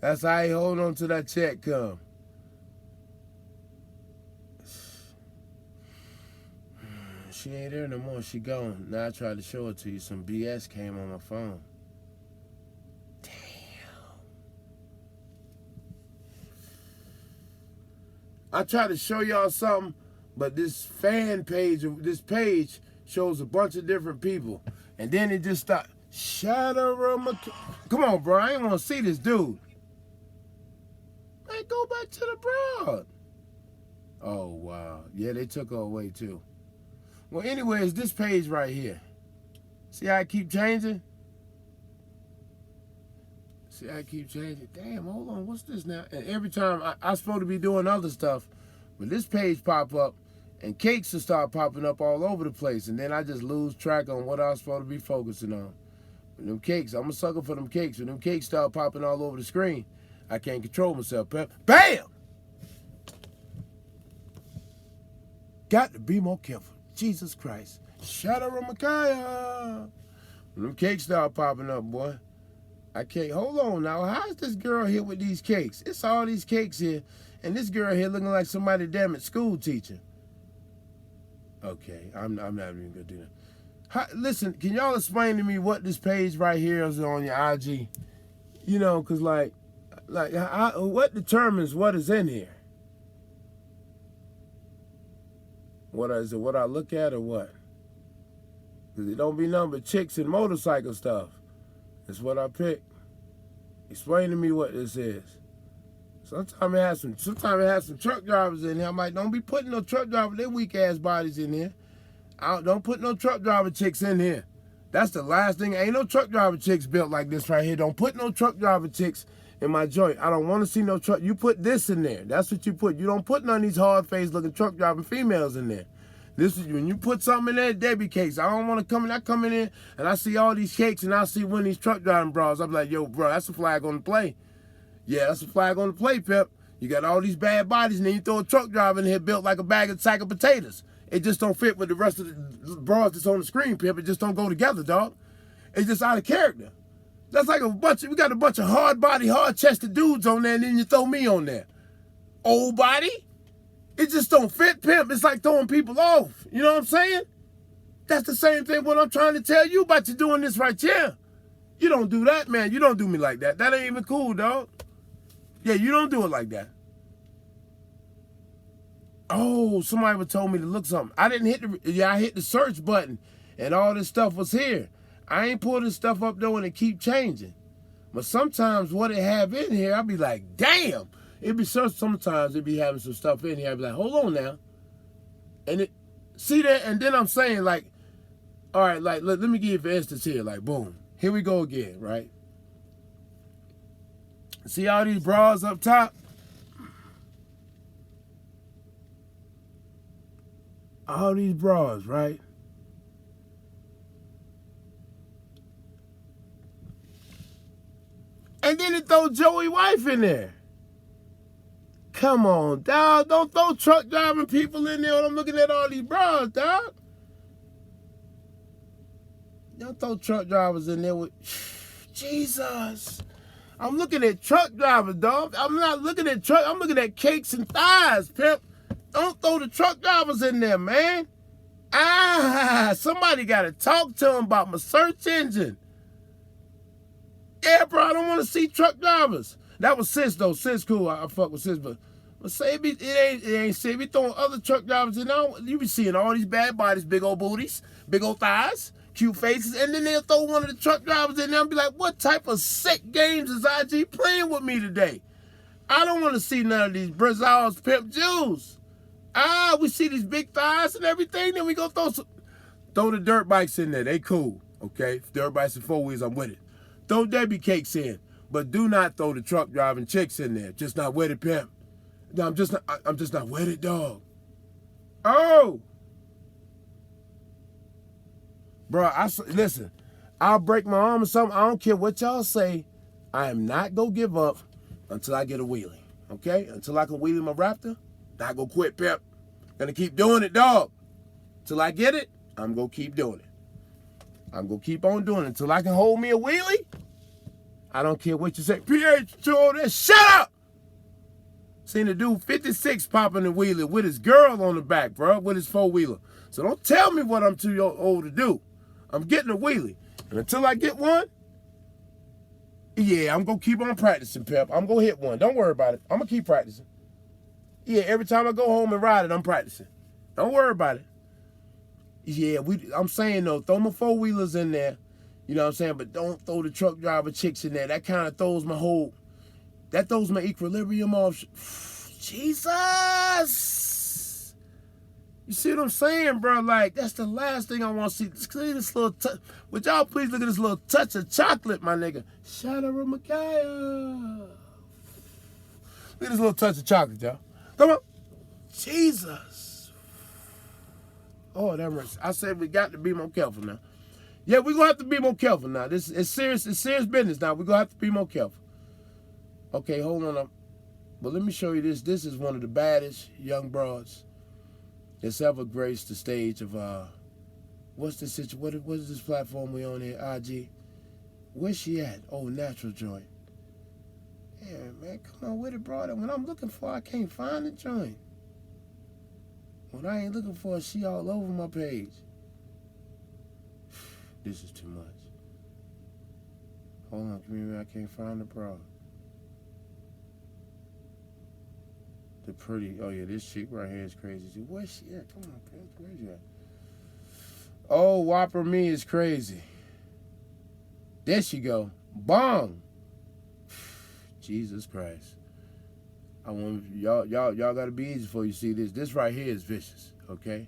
That's how I hold on to that check come. She ain't there no more. She gone. Now I tried to show it to you. Some BS came on my phone. Damn. I tried to show y'all something, but this fan page, this page shows a bunch of different people. And then it just stopped. Come on, bro. I ain't want to see this dude. Man, go back to the broad. Oh, wow. Yeah, they took her away, too. Well, anyways, this page right here. See how I keep changing? See how I keep changing? Damn, hold on. What's this now? And every time I'm supposed to be doing other stuff, but this page pop up, and cakes will start popping up all over the place, and then I just lose track on what I was supposed to be focusing on. When them cakes, I'm a sucker for them cakes. When them cakes start popping all over the screen, I can't control myself. Bam! Got to be more careful. Jesus Christ. Shout out to Micaiah. When them cakes start popping up, boy, I can't. Hold on now. How's this girl here with these cakes? It's all these cakes here, and this girl here looking like somebody damn it school teacher. Okay, I'm not even gonna do that. Listen, can y'all explain to me what this page right here is on your IG? You know, cause like what determines what is in here? What is it? What I look at or what? Cause it don't be nothing but chicks and motorcycle stuff. That's what I pick. Explain to me what this is. Sometimes it has some truck drivers in here. I'm like, don't be putting no truck drivers, their weak ass bodies in here. Don't put no truck driver chicks in here. That's the last thing. Ain't no truck driver chicks built like this right here. Don't put no truck driver chicks in my joint. I don't want to see no truck. You put this in there. That's what you put. You don't put none of these hard face looking truck driving females in there. This is when you put something in there, Debbie cakes. I don't want to come in. I come in here and I see all these cakes and I see one of these truck driving bras. I'm like, yo, bro, that's a flag on the play. Yeah, that's a flag on the play, Pep. You got all these bad bodies and then you throw a truck driver in here built like a sack of potatoes. It just don't fit with the rest of the bras that's on the screen, Pep. It just don't go together, dog. It's just out of character. That's like we got a bunch of hard body, hard chested dudes on there and then you throw me on there. Old body? It just don't fit, Pimp. It's like throwing people off. You know what I'm saying? That's the same thing what I'm trying to tell you about you doing this right here. You don't do that, man. You don't do me like that. That ain't even cool, dog. Yeah, you don't do it like that. Oh, somebody would told me to look something. I didn't hit I hit the search button and all this stuff was here. I ain't pull this stuff up though and it keep changing. But sometimes what it have in here, I'll be like, damn. It be sometimes it be having some stuff in here. I be like, hold on now. And it, see that? And then I'm saying like, all right, like, let me give you for instance here. Like, boom. Here we go again, right? See all these bras up top? All these bras, right? And then it throw Joey wife in there. Come on, dog. Don't throw truck driving people in there when I'm looking at all these bras, dog. Don't throw truck drivers in there with... Jesus. I'm looking at truck drivers, dog. I'm not looking at truck. I'm looking at cakes and thighs, Pimp. Don't throw the truck drivers in there, man. Somebody got to talk to them about my search engine. Yeah, bro, I don't want to see truck drivers. That was Sis, though. Sis cool. I fuck with Sis, but say it ain't Sis. Be throwing other truck drivers in there. You be seeing all these bad bodies, big old booties, big old thighs, cute faces, and then they'll throw one of the truck drivers in there and be like, what type of sick games is IG playing with me today? I don't want to see none of these Brazils, Pimp Jews. We see these big thighs and everything, then we go throw the dirt bikes in there. They cool, okay? Dirt bikes and four wheels, I'm with it. Throw Debbie cakes in, but do not throw the truck driving chicks in there. Just not with it, Pimp. No, I'm just not with it, dog. Oh! Bro, listen, I'll break my arm or something. I don't care what y'all say. I am not going to give up until I get a wheelie, okay? Until I can wheelie my Raptor, not going to quit, Pimp. Gonna keep doing it, dog. Till I get it, I'm going to keep doing it. I'm going to keep on doing it until I can hold me a wheelie. I don't care what you say. PH, shut up! Seen a dude 56 popping a wheelie with his girl on the back, bro, with his four-wheeler. So don't tell me what I'm too old to do. I'm getting a wheelie. And until I get one, yeah, I'm going to keep on practicing, Pep. I'm going to hit one. Don't worry about it. I'm going to keep practicing. Yeah, every time I go home and ride it, I'm practicing. Don't worry about it. Yeah, I'm saying, though, throw my four-wheelers in there. You know what I'm saying? But don't throw the truck driver chicks in there. That kind of throws my equilibrium off. Jesus! You see what I'm saying, bro? Like, that's the last thing I want to see. See this little touch. Would y'all please look at this little touch of chocolate, my nigga? Shadow Micaiah. Look at this little touch of chocolate, y'all. Come on. Jesus. Oh, that hurts. I said we got to be more careful now. Yeah, we're going to have to be more careful now. This is serious business now. We're going to have to be more careful. Okay, hold on. But let me show you this. This is one of the baddest young broads that's ever graced the stage of, what's this situation? What is this platform we on here? IG. Where's she at? Oh, natural joint. Yeah, man, come on with it, brother. When I'm looking for her, I can't find the joint. When I ain't looking for her, she all over my page. This is too much. Hold on, give me a minute. I can't find the bra. The pretty, oh yeah, this chick right here is crazy too. Where's she at? Come on, man. Where's she at? Oh, Whopper Me is crazy. There she go. Bong. Jesus Christ. I want y'all gotta be easy before you see this. This right here is vicious, okay?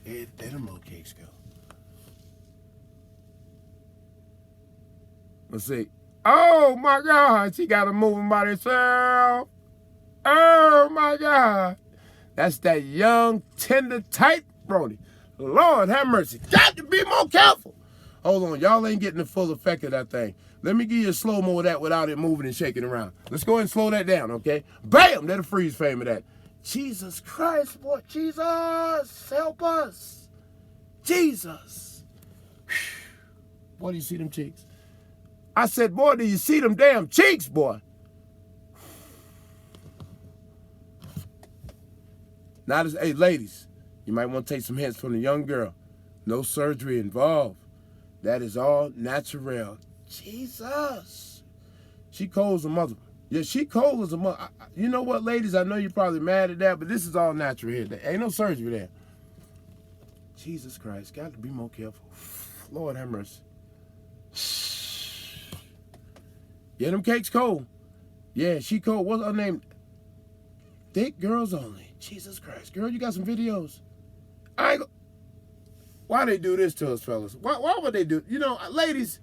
There them little cakes go. Let's see. Oh my God, she got a moving by herself. Oh my God. That's that young, tender, tight brody. Lord have mercy. Got to be more careful. Hold on, y'all ain't getting the full effect of that thing. Let me give you a slow-mo of that without it moving and shaking around. Let's go ahead and slow that down, okay? Bam! That'll freeze frame of that. Jesus Christ, boy. Jesus, help us. Jesus. Boy, do you see them cheeks? I said, boy, do you see them damn cheeks, boy? Now, hey, ladies, you might want to take some hints from the young girl. No surgery involved. That is all natural. Jesus. She cold as a mother. Yeah, she cold as a mother. You know what, ladies? I know you're probably mad at that, but this is all natural here. There ain't no surgery there. Jesus Christ. Got to be more careful. Lord have mercy. Yeah, them cakes cold. Yeah, she cold. What's her name? Thick Girls Only. Jesus Christ. Girl, you got some videos? I ain't go. Why they do this to us, fellas? Why would they do? You know, ladies,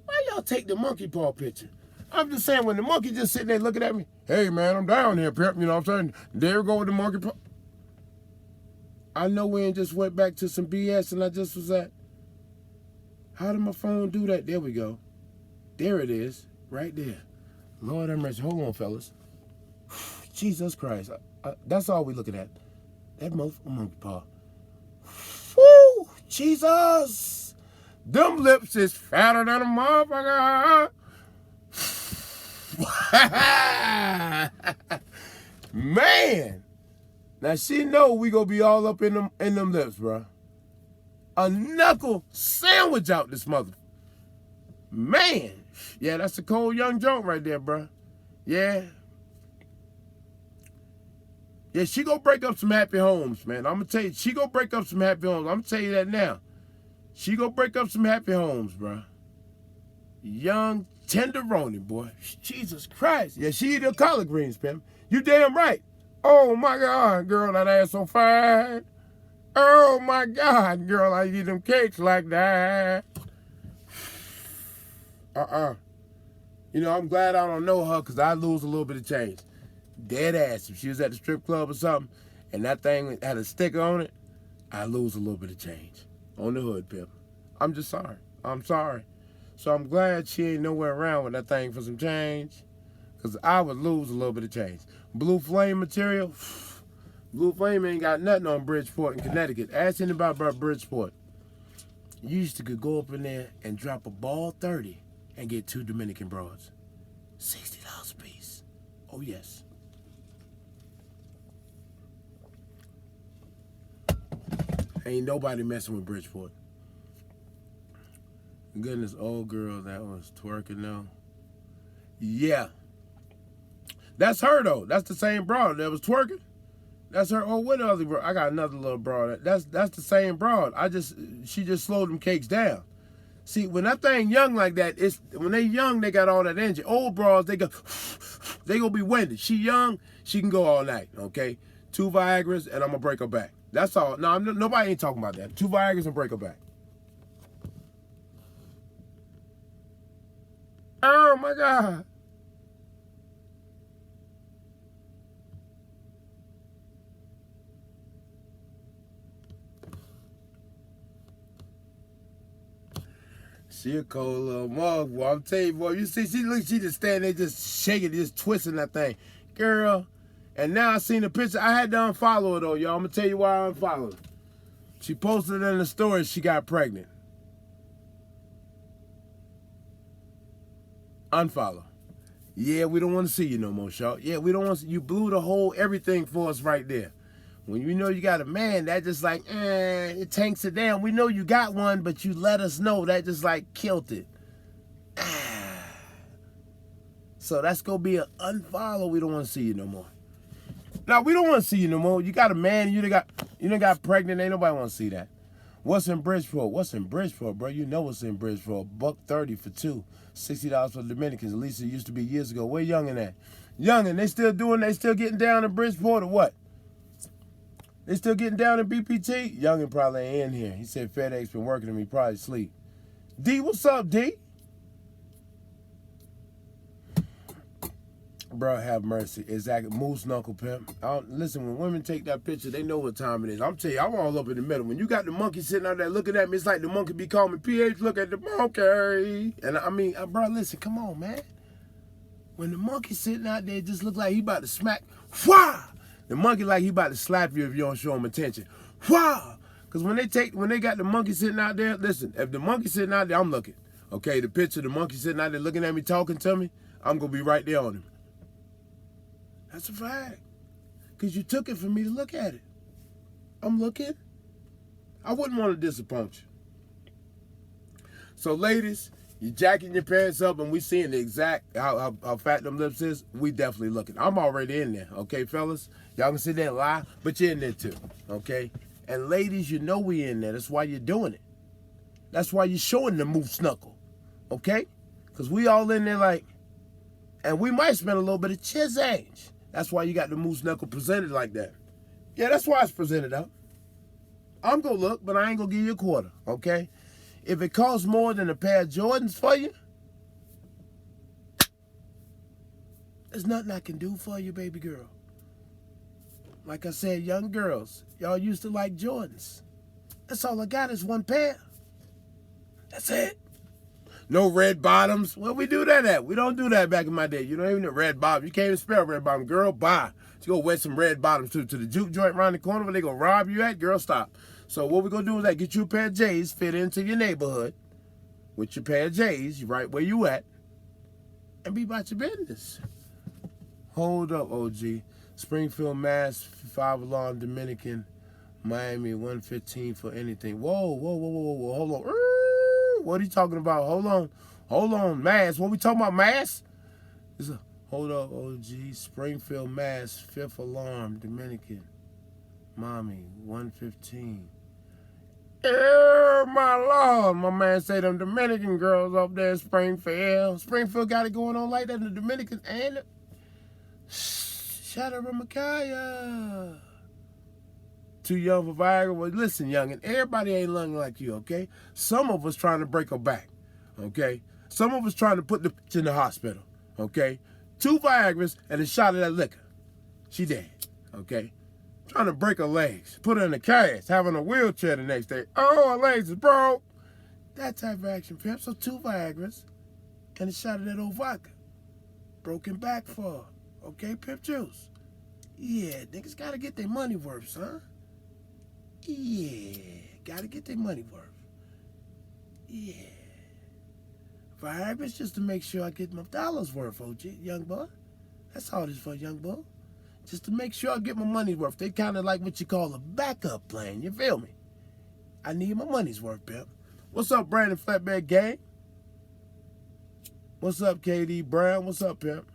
why y'all take the monkey paw picture? I'm just saying, when the monkey just sitting there looking at me, hey, man, I'm down here, pimp. You know what I'm saying? There we go with the monkey paw. I know we ain't just went back to some BS and I just was at. How did my phone do that? There we go. There it is. Right there. Lord have mercy. Hold on, fellas. Jesus Christ. That's all we looking at. That monkey paw. Woo! Jesus! Them lips is fatter than a motherfucker. Man! Now she know we gonna be all up in them lips, bro. A knuckle sandwich out this mother. Man! Yeah, that's a cold young joint right there, bro. Yeah. Yeah, she gonna break up some happy homes, man. I'm gonna tell you, she gonna break up some happy homes. I'm gonna tell you that now. She gonna break up some happy homes, bro. Young tenderoni, boy. Jesus Christ. Yeah, she eat her collard greens, pimp. You damn right. Oh my God, girl, that ass so fine. Oh my God, girl, I eat them cakes like that. You know, I'm glad I don't know her because I lose a little bit of change. Dead ass. If she was at the strip club or something and that thing had a sticker on it, I lose a little bit of change on the hood, pimp. I'm just sorry. I'm sorry. So I'm glad she ain't nowhere around with that thing for some change because I would lose a little bit of change. Blue Flame material, Blue Flame ain't got nothing on Bridgeport in Connecticut. Ask anybody about Bridgeport. You used to could go up in there and drop a ball 30 and get 2 Dominican broads. $60 a piece. Oh, yes. Ain't nobody messing with Bridgeport. Goodness, old girl that was twerking now. Yeah. That's her, though. That's the same broad that was twerking. That's her. Oh, what other broad? I got another little broad. That's the same broad. She just slowed them cakes down. See, when that thing young like that, when they young, they got all that energy. Old broads, they gonna be winded. She young, she can go all night, okay? 2 Viagras, and I'm gonna break her back. That's all. No, nobody ain't talking about that. 2 Viagras and break her back. Oh, my God. She a cold little mug, boy. I'm telling you, boy. You see, she just standing there, just shaking, just twisting that thing. Girl. And now I seen the picture. I had to unfollow her, though, y'all. I'm going to tell you why I unfollowed her. She posted it in the story she got pregnant. Unfollow. Yeah, we don't want to see you no more, Shaw. Yeah, we don't want to see you. Blew the whole everything for us right there. When you know you got a man, that just like, it tanks it down. We know you got one, but you let us know. That just like killed it. So that's going to be an unfollow. We don't want to see you no more. Now, we don't want to see you no more. You got a man, you done got pregnant. Ain't nobody want to see that. What's in Bridgeport? What's in Bridgeport, bro? You know what's in Bridgeport. $1.30 for two. $60 for the Dominicans. At least it used to be years ago. Where Youngin at? Youngin, they still getting down in Bridgeport or what? They still getting down in BPT? Youngin probably ain't in here. He said FedEx been working him. He probably sleep. D, what's up, D? Bro, have mercy. Exactly. Moose knuckle pimp. Listen, when women take that picture, they know what time it is. I'm telling you, I'm all up in the middle. When you got the monkey sitting out there looking at me, it's like the monkey be calling me, PH, look at the monkey. And I mean, bro, listen, come on, man. When the monkey sitting out there, it just look like he about to smack. Wah! The monkey like he about to slap you if you don't show him attention. Wah! Because when they got the monkey sitting out there, listen, if the monkey sitting out there, I'm looking. Okay, the picture of the monkey sitting out there looking at me, talking to me, I'm going to be right there on him. That's a fact. Because you took it for me to look at it. I'm looking. I wouldn't want to disappoint you. So, ladies, you jacking your pants up and we seeing the exact how fat them lips is. We definitely looking. I'm already in there. Okay, fellas? Y'all can sit there and lie, but you're in there too. Okay? And ladies, you know we in there. That's why you're doing it. That's why you're showing the moose knuckle. Okay? Because we all in there like, and we might spend a little bit of change. That's why you got the moose knuckle presented like that. Yeah, that's why it's presented up. I'm going to look, but I ain't going to give you a quarter, okay? If it costs more than a pair of Jordans for you, there's nothing I can do for you, baby girl. Like I said, young girls, y'all used to like Jordans. That's all I got is one pair. That's it. No red bottoms. Where we do that at? We don't do that back in my day. You don't even know red bottom. You can't even spell red bottom. Girl, bye. You go wear some red bottoms to the juke joint around the corner where they gonna rob you at. Girl, stop. So what we gonna do is that get you a pair of J's, fit into your neighborhood with your pair of J's, right where you at, and be about your business. Hold up, OG. Springfield, Mass, 5 alarm Dominican, Miami, 115 for anything. Whoa. Hold on. What are you talking about? Hold on, Mass. What we talking about, Mass? Hold up, OG. Springfield, Mass, 5th alarm, Dominican. Mommy, 115. My Lord. My man say them Dominican girls up there in Springfield. Springfield got it going on like that in the Dominican. And shout out to Micaiah. Too young for Viagra. Well, listen, youngin', everybody ain't young like you, okay? Some of us trying to break her back, okay? Some of us trying to put the bitch in the hospital, okay? 2 Viagras and a shot of that liquor. She dead, okay? Trying to break her legs, put her in a cast, having a wheelchair the next day. Oh, her legs is broke. That type of action, pimp. So 2 Viagras and a shot of that old vodka. Broken back for her, okay, pimp juice? Yeah, niggas gotta get their money worth, son. Yeah, gotta get their money worth. Yeah. Viagra's just to make sure I get my dollars worth, OG, young boy. That's all this for, young boy. Just to make sure I get my money's worth. They kind of like what you call a backup plan, you feel me? I need my money's worth, pimp. What's up, Brandon Flatbed Gang? What's up, KD Brown? What's up, pimp?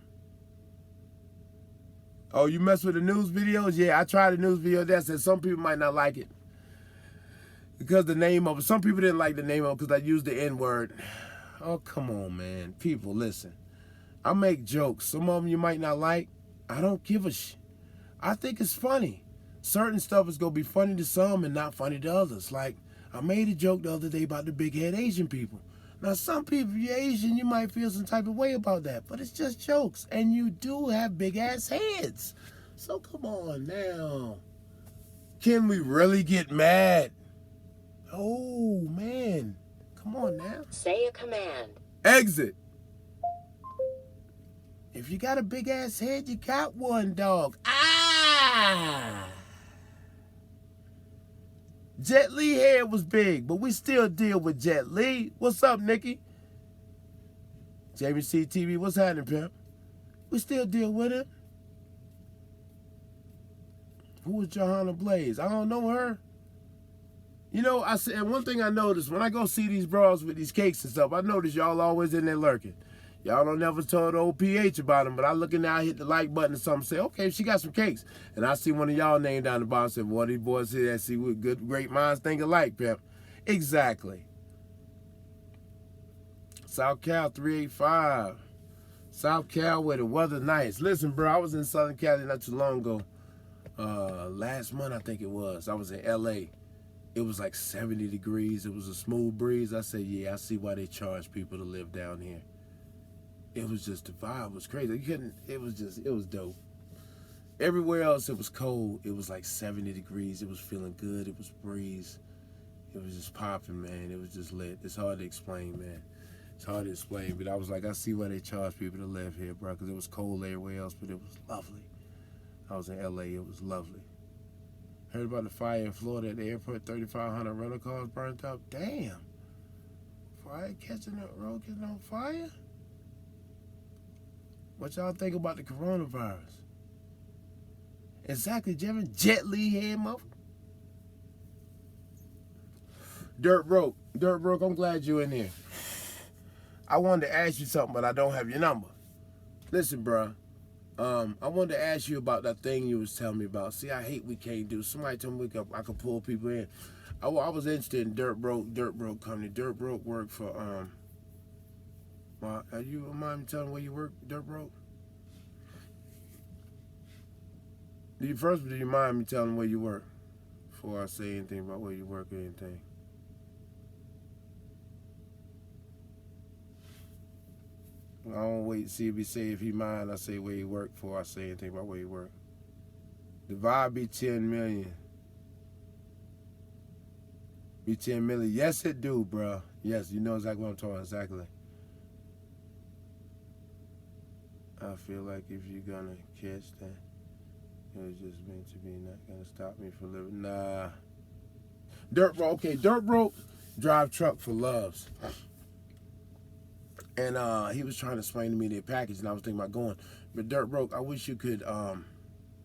Oh, you mess with the news videos? Yeah, I tried the news video there. Said some people might not like it because the name of it. Some people didn't like the name of it because I used the N-word. Oh, come on, man. People, listen. I make jokes. Some of them you might not like. I don't give a shit. I think it's funny. Certain stuff is going to be funny to some and not funny to others. Like, I made a joke the other day about the big head Asian people. Now, some people, if you're Asian, you might feel some type of way about that. But it's just jokes. And you do have big-ass heads. So come on now. Can we really get mad? Oh, man. Come on now. Say a command. Exit. If you got a big-ass head, you got one, dog. Ah! Jet Li head was big, but we still deal with Jet Li. What's up, Nikki? Jamie CTV, what's happening, pimp? We still deal with it. Who was Johanna Blaze? I don't know her. You know, I said, and one thing I noticed when I go see these bras with these cakes and stuff, I notice y'all always in there lurking. Y'all don't never told old PH about them, but I look in there, I hit the like button or something, say, okay, she got some cakes. And I see one of y'all name down the bottom, said, well, these boys here that see what good, great minds think alike, pimp. Exactly. South Cal 385. South Cal where the weather nice. Listen, bro, I was in Southern Cali not too long ago. Last month, I think it was. I was in LA. It was like 70 degrees. It was a smooth breeze. I said, yeah, I see why they charge people to live down here. It was just, the vibe was crazy. You couldn't, it was dope. Everywhere else, it was cold. It was like 70 degrees. It was feeling good. It was breeze. It was just popping, man. It was just lit. It's hard to explain, man. It's hard to explain, but I was like, I see why they charge people to live here, bro, because it was cold everywhere else, but it was lovely. I was in LA. It was lovely. Heard about the fire in Florida at the airport, 3,500 rental cars burnt up. Damn. Fire catching the road, catching on fire? What y'all think about the coronavirus? Exactly, Jevin. Jet Li head mother. Dirt Broke, I'm glad you're in here. I wanted to ask you something, but I don't have your number. Listen, bro. I wanted to ask you about that thing you was telling me about. See, I hate we can't do. Somebody told me I could pull people in. I was interested in Dirt Broke company. Dirt Broke work for are you mind me telling where you work, Dirt Broke? Do you mind me telling where you work before I say anything about where you work or anything? I don't wait to see if he say if he mind. I say where he work before I say anything about where he work. The vibe be 10 million. Be 10 million. Yes, it do, bro. Yes, you know exactly what I'm talking about. Exactly. I feel like if you're gonna catch that, it was just meant to be. Not gonna stop me from living. Nah. Dirt Broke. Okay, Dirt Broke drive truck for Loves. And he was trying to explain to me their package, and I was thinking about going. But Dirt Broke, I wish you could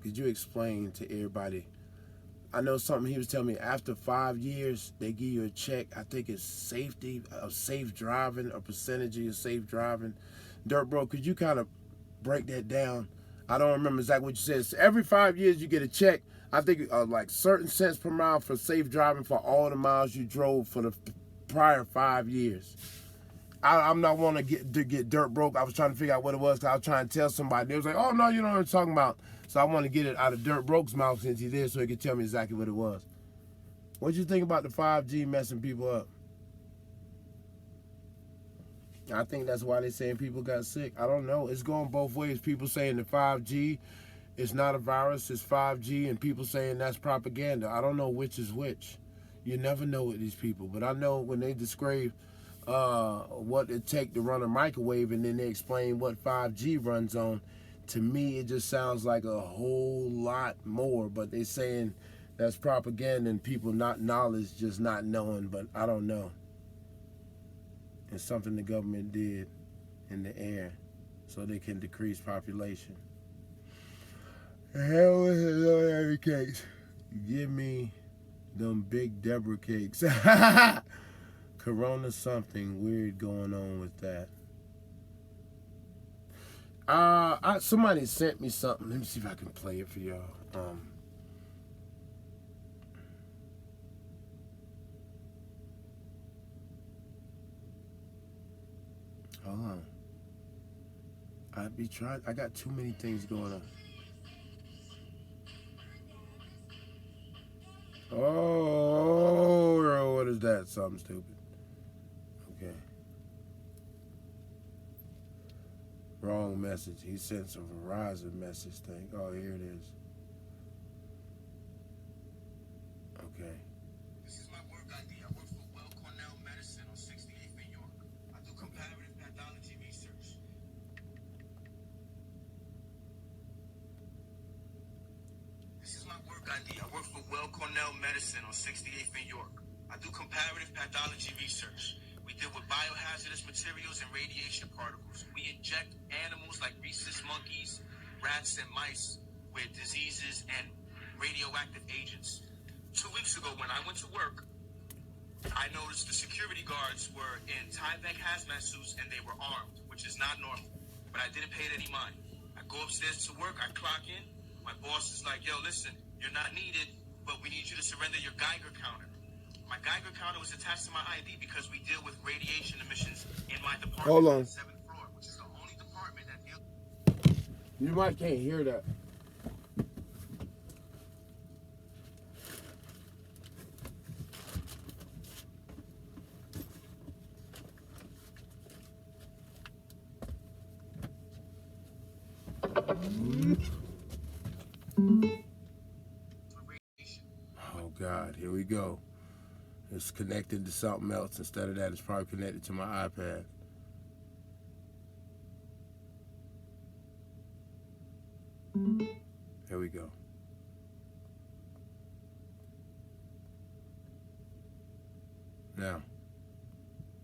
you explain to everybody? I know something he was telling me, after 5 years, they give you a check. I think it's safety, of safe driving, a percentage of your safe driving. Dirt Broke, could you kind of break that down? I don't remember exactly what you said. So every 5 years, you get a check. I think like certain cents per mile for safe driving for all the miles you drove for the prior 5 years. I'm not wanting to get Dirt Broke. I was trying to figure out what it was because I was trying to tell somebody. They was like, oh, no, you know what I'm talking about. So I want to get it out of Dirt Broke's mouth since he's there so he could tell me exactly what it was. What did you think about the 5G messing people up? I think that's why they're saying people got sick. I don't know. It's going both ways. People saying the 5G is not a virus, it's 5G, and people saying that's propaganda. I don't know which is which. You never know with these people. But I know when they describe what it take to run a microwave and then they explain what 5G runs on, to me it just sounds like a whole lot more. But they saying that's propaganda and people not knowledge, just not knowing. But I don't know. It's something the government did in the air so they can decrease population. The hell is it, little heavy cakes? Give me them big Deborah cakes. Corona, something weird going on with that. Somebody sent me something. Let me see if I can play it for y'all. Hold on. I got too many things going on. Oh, what is that? Something stupid. Okay. Wrong message. He sent some Verizon message thing. Oh, here it is. Okay. This is my work ID. I work for Well Cornell Medicine on 68th in York. I do comparative pathology research. This is my work ID. I work for Well Cornell Medicine on 68th in York. I do comparative pathology research. We deal with biohazardous materials and radiation particles. We inject animals like rhesus monkeys, rats, and mice with diseases and radioactive agents. 2 weeks ago, when I went to work, I noticed the security guards were in Tyvek hazmat suits and they were armed, which is not normal. But I didn't pay it any mind. I go upstairs to work, I clock in. My boss is like, yo, listen, you're not needed, but we need you to surrender your Geiger counter. My Geiger counter was attached to my ID because we deal with radiation emissions in my department. Hold on. On the 7th floor, which is the only department that deals. You might can't hear that. Oh God, here we go. It's connected to something else. Instead of that, it's probably connected to my iPad. Here we go. Now.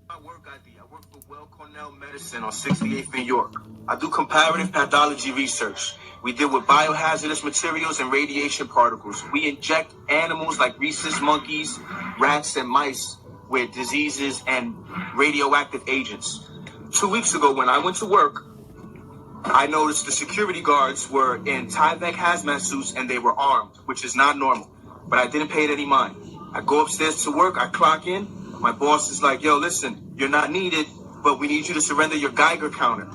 My work ID. I work for Well Cornell Medicine on 68th in York. I do comparative pathology research. We deal with biohazardous materials and radiation particles. We inject animals like rhesus monkeys, rats, and mice with diseases and radioactive agents. 2 weeks ago, when I went to work, I noticed the security guards were in Tyvek hazmat suits and they were armed, which is not normal. But I didn't pay it any mind. I go upstairs to work, I clock in. My boss is like, yo, listen, you're not needed, but we need you to surrender your Geiger counter.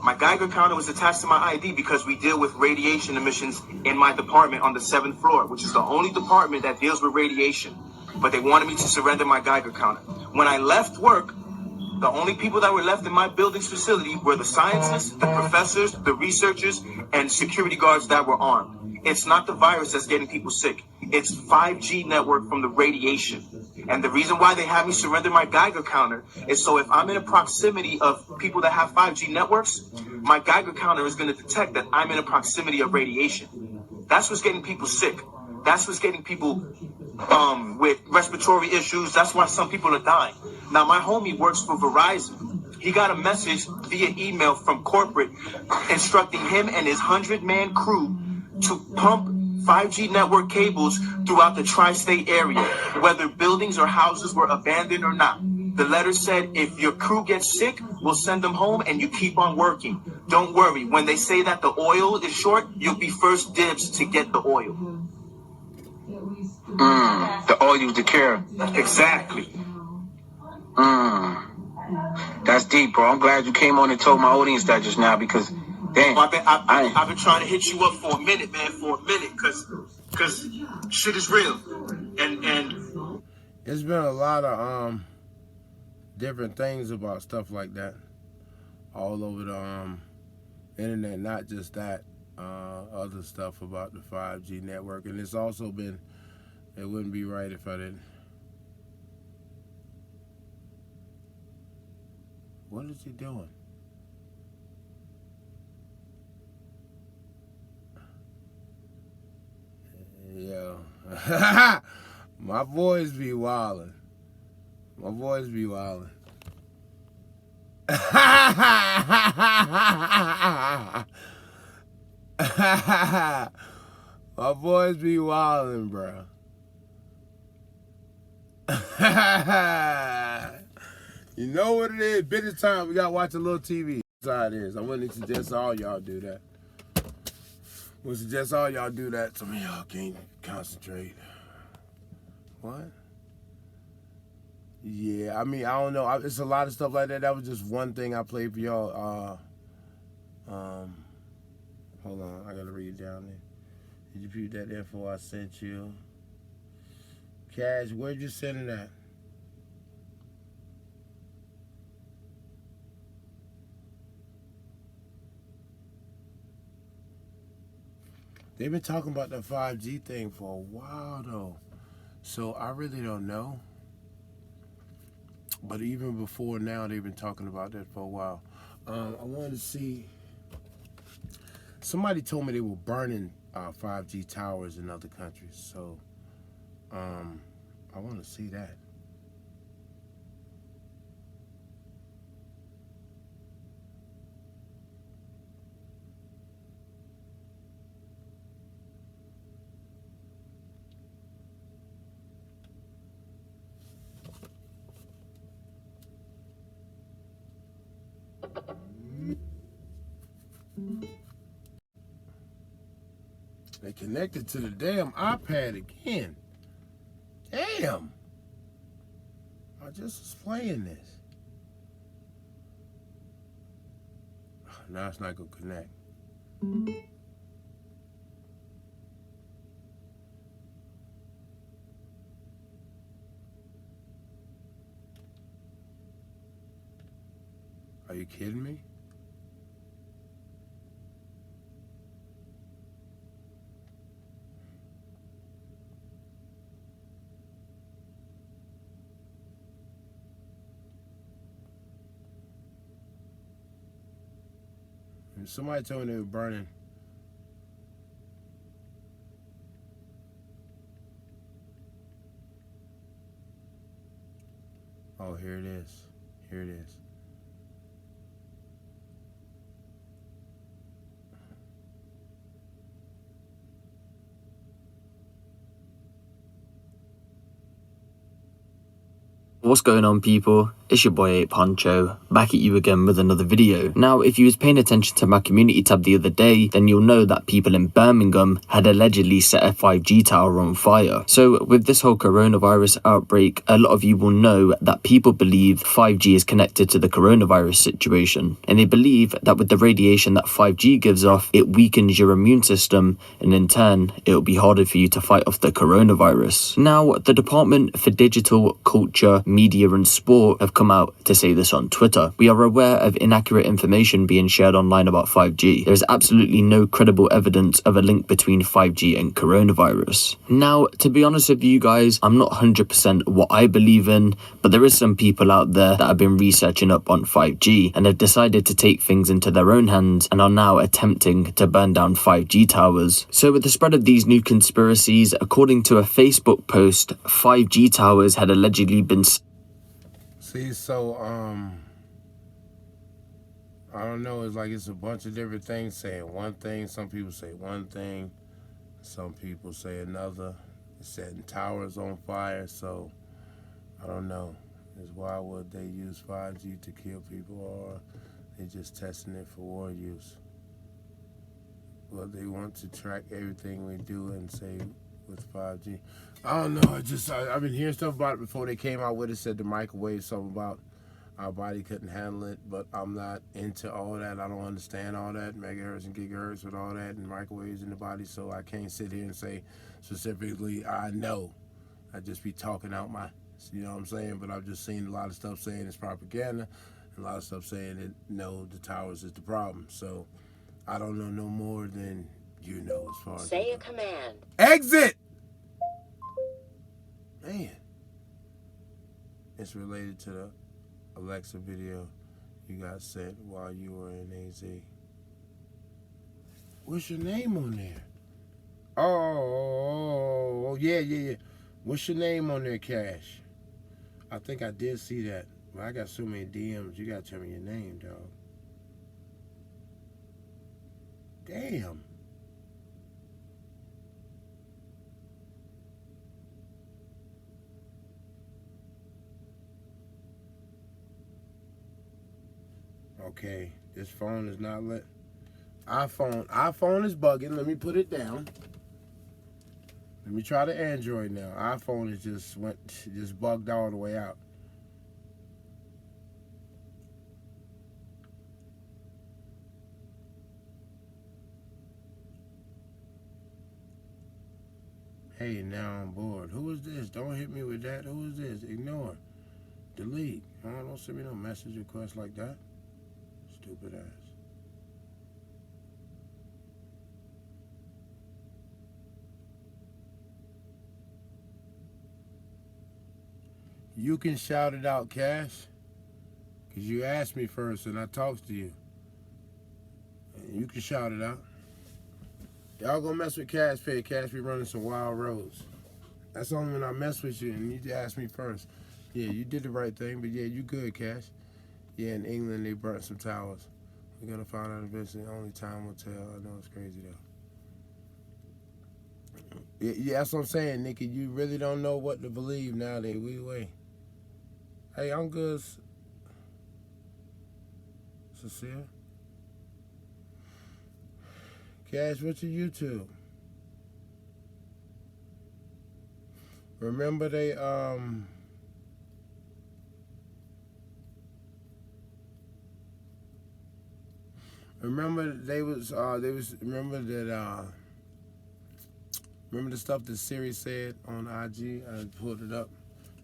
My Geiger counter was attached to my ID because we deal with radiation emissions in my department on the 7th floor, which is the only department that deals with radiation. But they wanted me to surrender my Geiger counter. When I left work, the only people that were left in my building's facility were the scientists, the professors, the researchers, and security guards that were armed. It's not the virus that's getting people sick. It's 5G network from the radiation. And the reason why they have me surrender my Geiger counter is so if I'm in a proximity of people that have 5G networks, my Geiger counter is going to detect that I'm in a proximity of radiation. That's what's getting people sick. That's what's getting people with respiratory issues. That's why some people are dying. Now, my homie works for Verizon. He got a message via email from corporate instructing him and his 100-man crew to pump 5G network cables throughout the tri-state area, whether buildings or houses were abandoned or not. The letter said, if your crew gets sick, we'll send them home and you keep on working. Don't worry. When they say that the oil is short, you'll be first dibs to get the oil. The oil you to care. Exactly. That's deep, bro. I'm glad you came on and told my audience that just now because, damn. I've been trying to hit you up for a minute, man, because shit is real. And There's been a lot of different things about stuff like that all over the internet, not just that, other stuff about the 5G network. And it's also been, it wouldn't be right if I didn't. What is he doing? Yeah. My boys be wildin'. My boys be wildin'. My boys be wildin', bro. You know what it is? Bit of time we gotta watch a little TV. That's how it is. I wouldn't suggest all y'all do that. Would suggest all y'all do that. Some of y'all can't concentrate. What? Yeah, I mean, I don't know. It's a lot of stuff like that. That was just one thing I played for y'all. Hold on, I gotta read down there. Did you view that info I sent you? Cash, where'd you send it at? They've been talking about the 5G thing for a while, though. So I really don't know. But even before now, they've been talking about that for a while. I wanted to see. Somebody told me they were burning 5G towers in other countries. So I want to see that. They connected to the damn iPad again. Damn. I just was playing this. Now it's not gonna connect. Are you kidding me? Somebody told me they were burning. Oh, here it is. Here it is. What's going on, people? It's your boy 8 Poncho, back at you again with another video. Now, if you was paying attention to my community tab the other day, then you'll know that people in Birmingham had allegedly set a 5G tower on fire. So with this whole coronavirus outbreak, a lot of you will know that people believe 5G is connected to the coronavirus situation. And they believe that with the radiation that 5G gives off, it weakens your immune system, and in turn, it'll be harder for you to fight off the coronavirus. Now, the Department for Digital, Culture, Media and Sport have come out to say this on Twitter. We are aware of inaccurate information being shared online about 5G. There is absolutely no credible evidence of a link between 5G and coronavirus. Now, to be honest with you guys, I'm not 100% what I believe in, but there is some people out there that have been researching up on 5G and have decided to take things into their own hands and are now attempting to burn down 5G towers. So with the spread of these new conspiracies, according to a Facebook post, 5G towers had allegedly been... See, so, I don't know, it's like it's a bunch of different things saying one thing. Some people say one thing, some people say another. It's setting towers on fire, so I don't know. Is why would they use 5G to kill people, or they just testing it for war use? Well, they want to track everything we do and say with 5G. I don't know. I've been hearing stuff about it before they came out with it. Said the microwave, something about our body couldn't handle it, but I'm not into all that. I don't understand all that, megahertz and gigahertz with all that and microwaves in the body, so I can't sit here and say specifically I know. I just be talking out my, you know what I'm saying? But I've just seen a lot of stuff saying it's propaganda, and a lot of stuff saying that no, the towers is the problem. So I don't know no more than you know as far as Say a command. exit. Man, it's related to the Alexa video you got sent while you were in AZ. What's your name on there? Oh, yeah. What's your name on there, Cash? I think I did see that. Well, I got so many DMs. You gotta tell me your name, dog. Damn. Okay, this phone is not lit. iPhone is bugging. Let me put it down. Let me try the Android now. iPhone is just bugged all the way out. Hey, now I'm bored. Who is this? Don't hit me with that. Who is this? Ignore. Delete. Oh, don't send me no message request like that. Stupid ass. You can shout it out, Cash. Because you asked me first and I talked to you. You can shout it out. Y'all gonna mess with Cash Pay. Cash be running some wild roads. That's only when I mess with you and you asked me first. Yeah, you did the right thing, but yeah, you good, Cash. Yeah, in England they burnt some towers. We're gonna find out eventually. Only time will tell. I know it's crazy though. Yeah, that's what I'm saying, Nikki. You really don't know what to believe nowadays. We wait. Hey, I'm good. Cecile? Cash, what's your YouTube? Remember they remember remember the stuff that Siri said on IG? I pulled it up.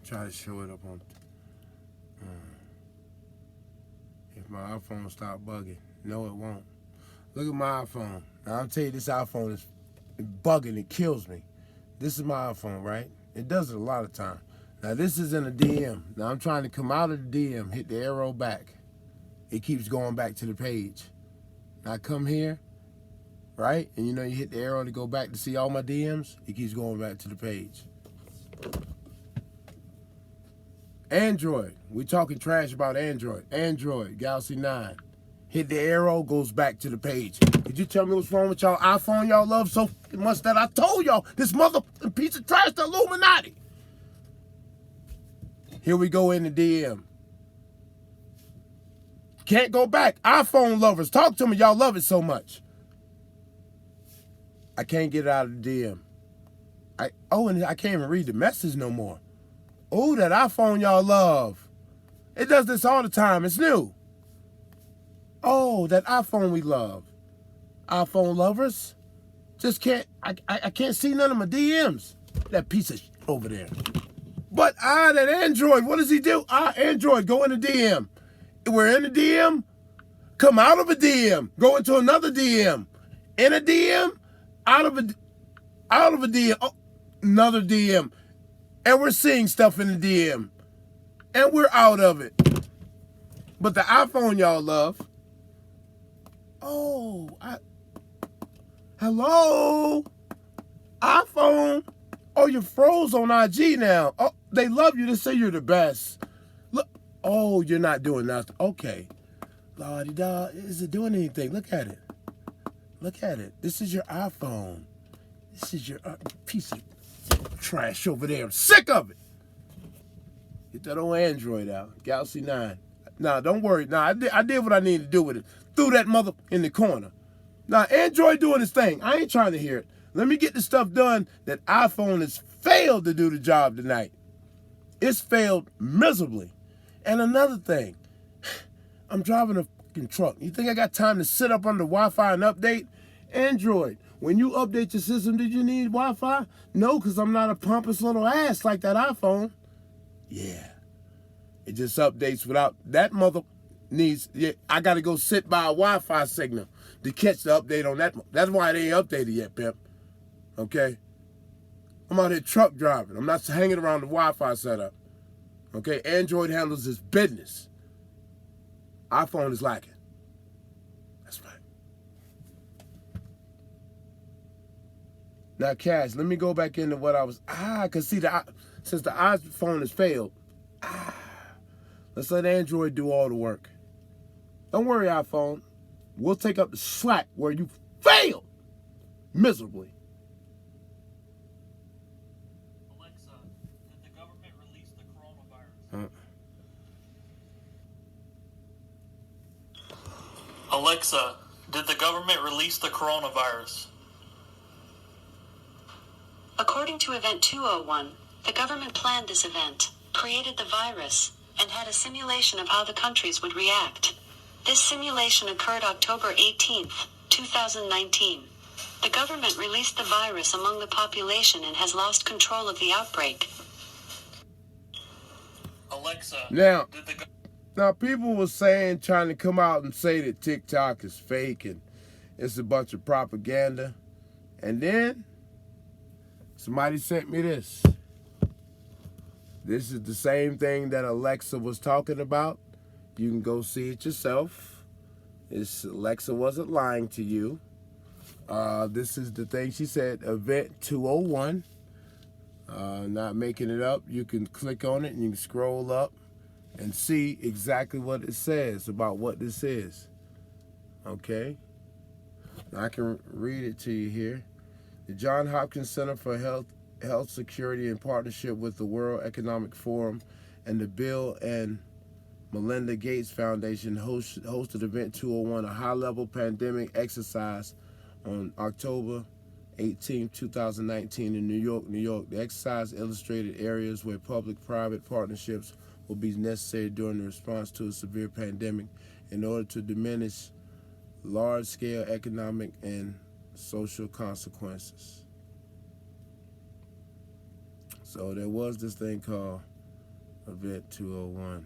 Try to show it up on if my iPhone stop bugging. No, it won't. Look at my iPhone. Now I'm telling you, this iPhone is bugging. It kills me. This is my iPhone, right? It does it a lot of times. Now this is in a DM. Now I'm trying to come out of the DM, hit the arrow back. It keeps going back to the page. Now I come here, right? And you know you hit the arrow to go back to see all my DMs. It keeps going back to the page. Android. We talking trash about Android. Android, Galaxy 9. Hit the arrow, goes back to the page. Did you tell me what's wrong with y'all iPhone y'all love so much that I told y'all this motherfucking piece of trash, the Illuminati? Here we go in the DM. Can't go back. iPhone lovers, talk to me. Y'all love it so much. I can't get it out of the DM. And I can't even read the message no more. Oh, that iPhone y'all love. It does this all the time. It's new. Oh, that iPhone we love. iPhone lovers. Just can't, I can't see none of my DMs. That piece of shit over there. But that Android, what does he do? Android, go in the DM. We're in the DM. Come out of a DM. Go into another DM. In a DM. Out of a DM. Oh, another DM. And we're seeing stuff in the DM. And we're out of it. But the iPhone y'all love. Oh, hello? iPhone? Oh, you froze on IG now. Oh, they love you to say you're the best. Look. Oh, you're not doing nothing. Okay. La-di-da. Is it doing anything? Look at it. Look at it. This is your iPhone. This is your piece of trash over there. I'm sick of it. Get that old Android out. Galaxy 9. Nah, don't worry. Nah, I did what I needed to do with it. Threw that mother in the corner. Now, Android doing his thing. I ain't trying to hear it. Let me get the stuff done that iPhone has failed to do the job tonight. It's failed miserably. And another thing, I'm driving a fucking truck. You think I got time to sit up under Wi-Fi and update? Android, when you update your system, did you need Wi-Fi? No, because I'm not a pompous little ass like that iPhone. Yeah. It just updates without that mother needs. Yeah, I got to go sit by a Wi-Fi signal to catch the update on that. That's why it ain't updated yet, pimp. Okay? I'm out here truck driving. I'm not hanging around the Wi-Fi setup. Okay? Android handles its business. iPhone is lacking. That's right. Now, Cash, let me go back into what I was. Because see, since the iPhone has failed, let's let Android do all the work. Don't worry, iPhone. We'll take up the slack where you failed miserably. Alexa, did the government release the coronavirus? Alexa, did the government release the coronavirus? According to Event 201, the government planned this event, created the virus, and had a simulation of how the countries would react. This simulation occurred October 18th, 2019. The government released the virus among the population and has lost control of the outbreak. Alexa, Now, did the Now, people were saying, trying to come out and say that TikTok is fake and it's a bunch of propaganda. And then somebody sent me this. This is the same thing that Alexa was talking about. You can go see it yourself. Alexa wasn't lying to you. This is the thing she said, Event 201. Not making it up. You can click on it and you can scroll up and see exactly what it says about what this is. Okay? Now I can read it to you here. The Johns Hopkins Center for Health Security, in partnership with the World Economic Forum and the Bill and Melinda Gates Foundation, hosted Event 201, a high-level pandemic exercise on October 18th, 2019 in New York, New York. The exercise illustrated areas where public-private partnerships will be necessary during the response to a severe pandemic in order to diminish large-scale economic and social consequences. So there was this thing called Event 201.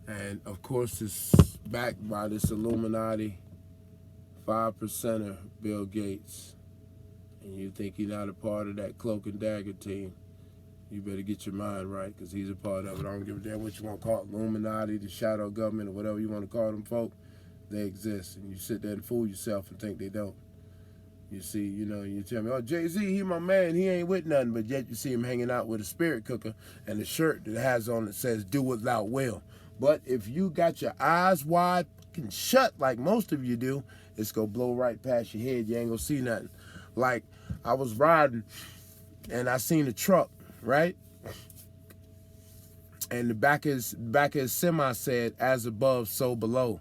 And of course it's backed by this Illuminati 5%er Bill Gates. And you think he's not a part of that cloak and dagger team, you better get your mind right, because he's a part of it. I don't give a damn what you want to call it, Illuminati, the shadow government, or whatever you want to call them folk. They exist, and you sit there and fool yourself and think they don't. You see, you know, you tell me, oh, Jay-Z, he my man, he ain't with nothing, but yet you see him hanging out with a spirit cooker and a shirt that has on that says, do without will. But if you got your eyes wide fucking shut like most of you do, it's going to blow right past your head. You ain't going to see nothing. Like, I was riding, and I seen a truck, right? And the back of his semi said, as above, so below.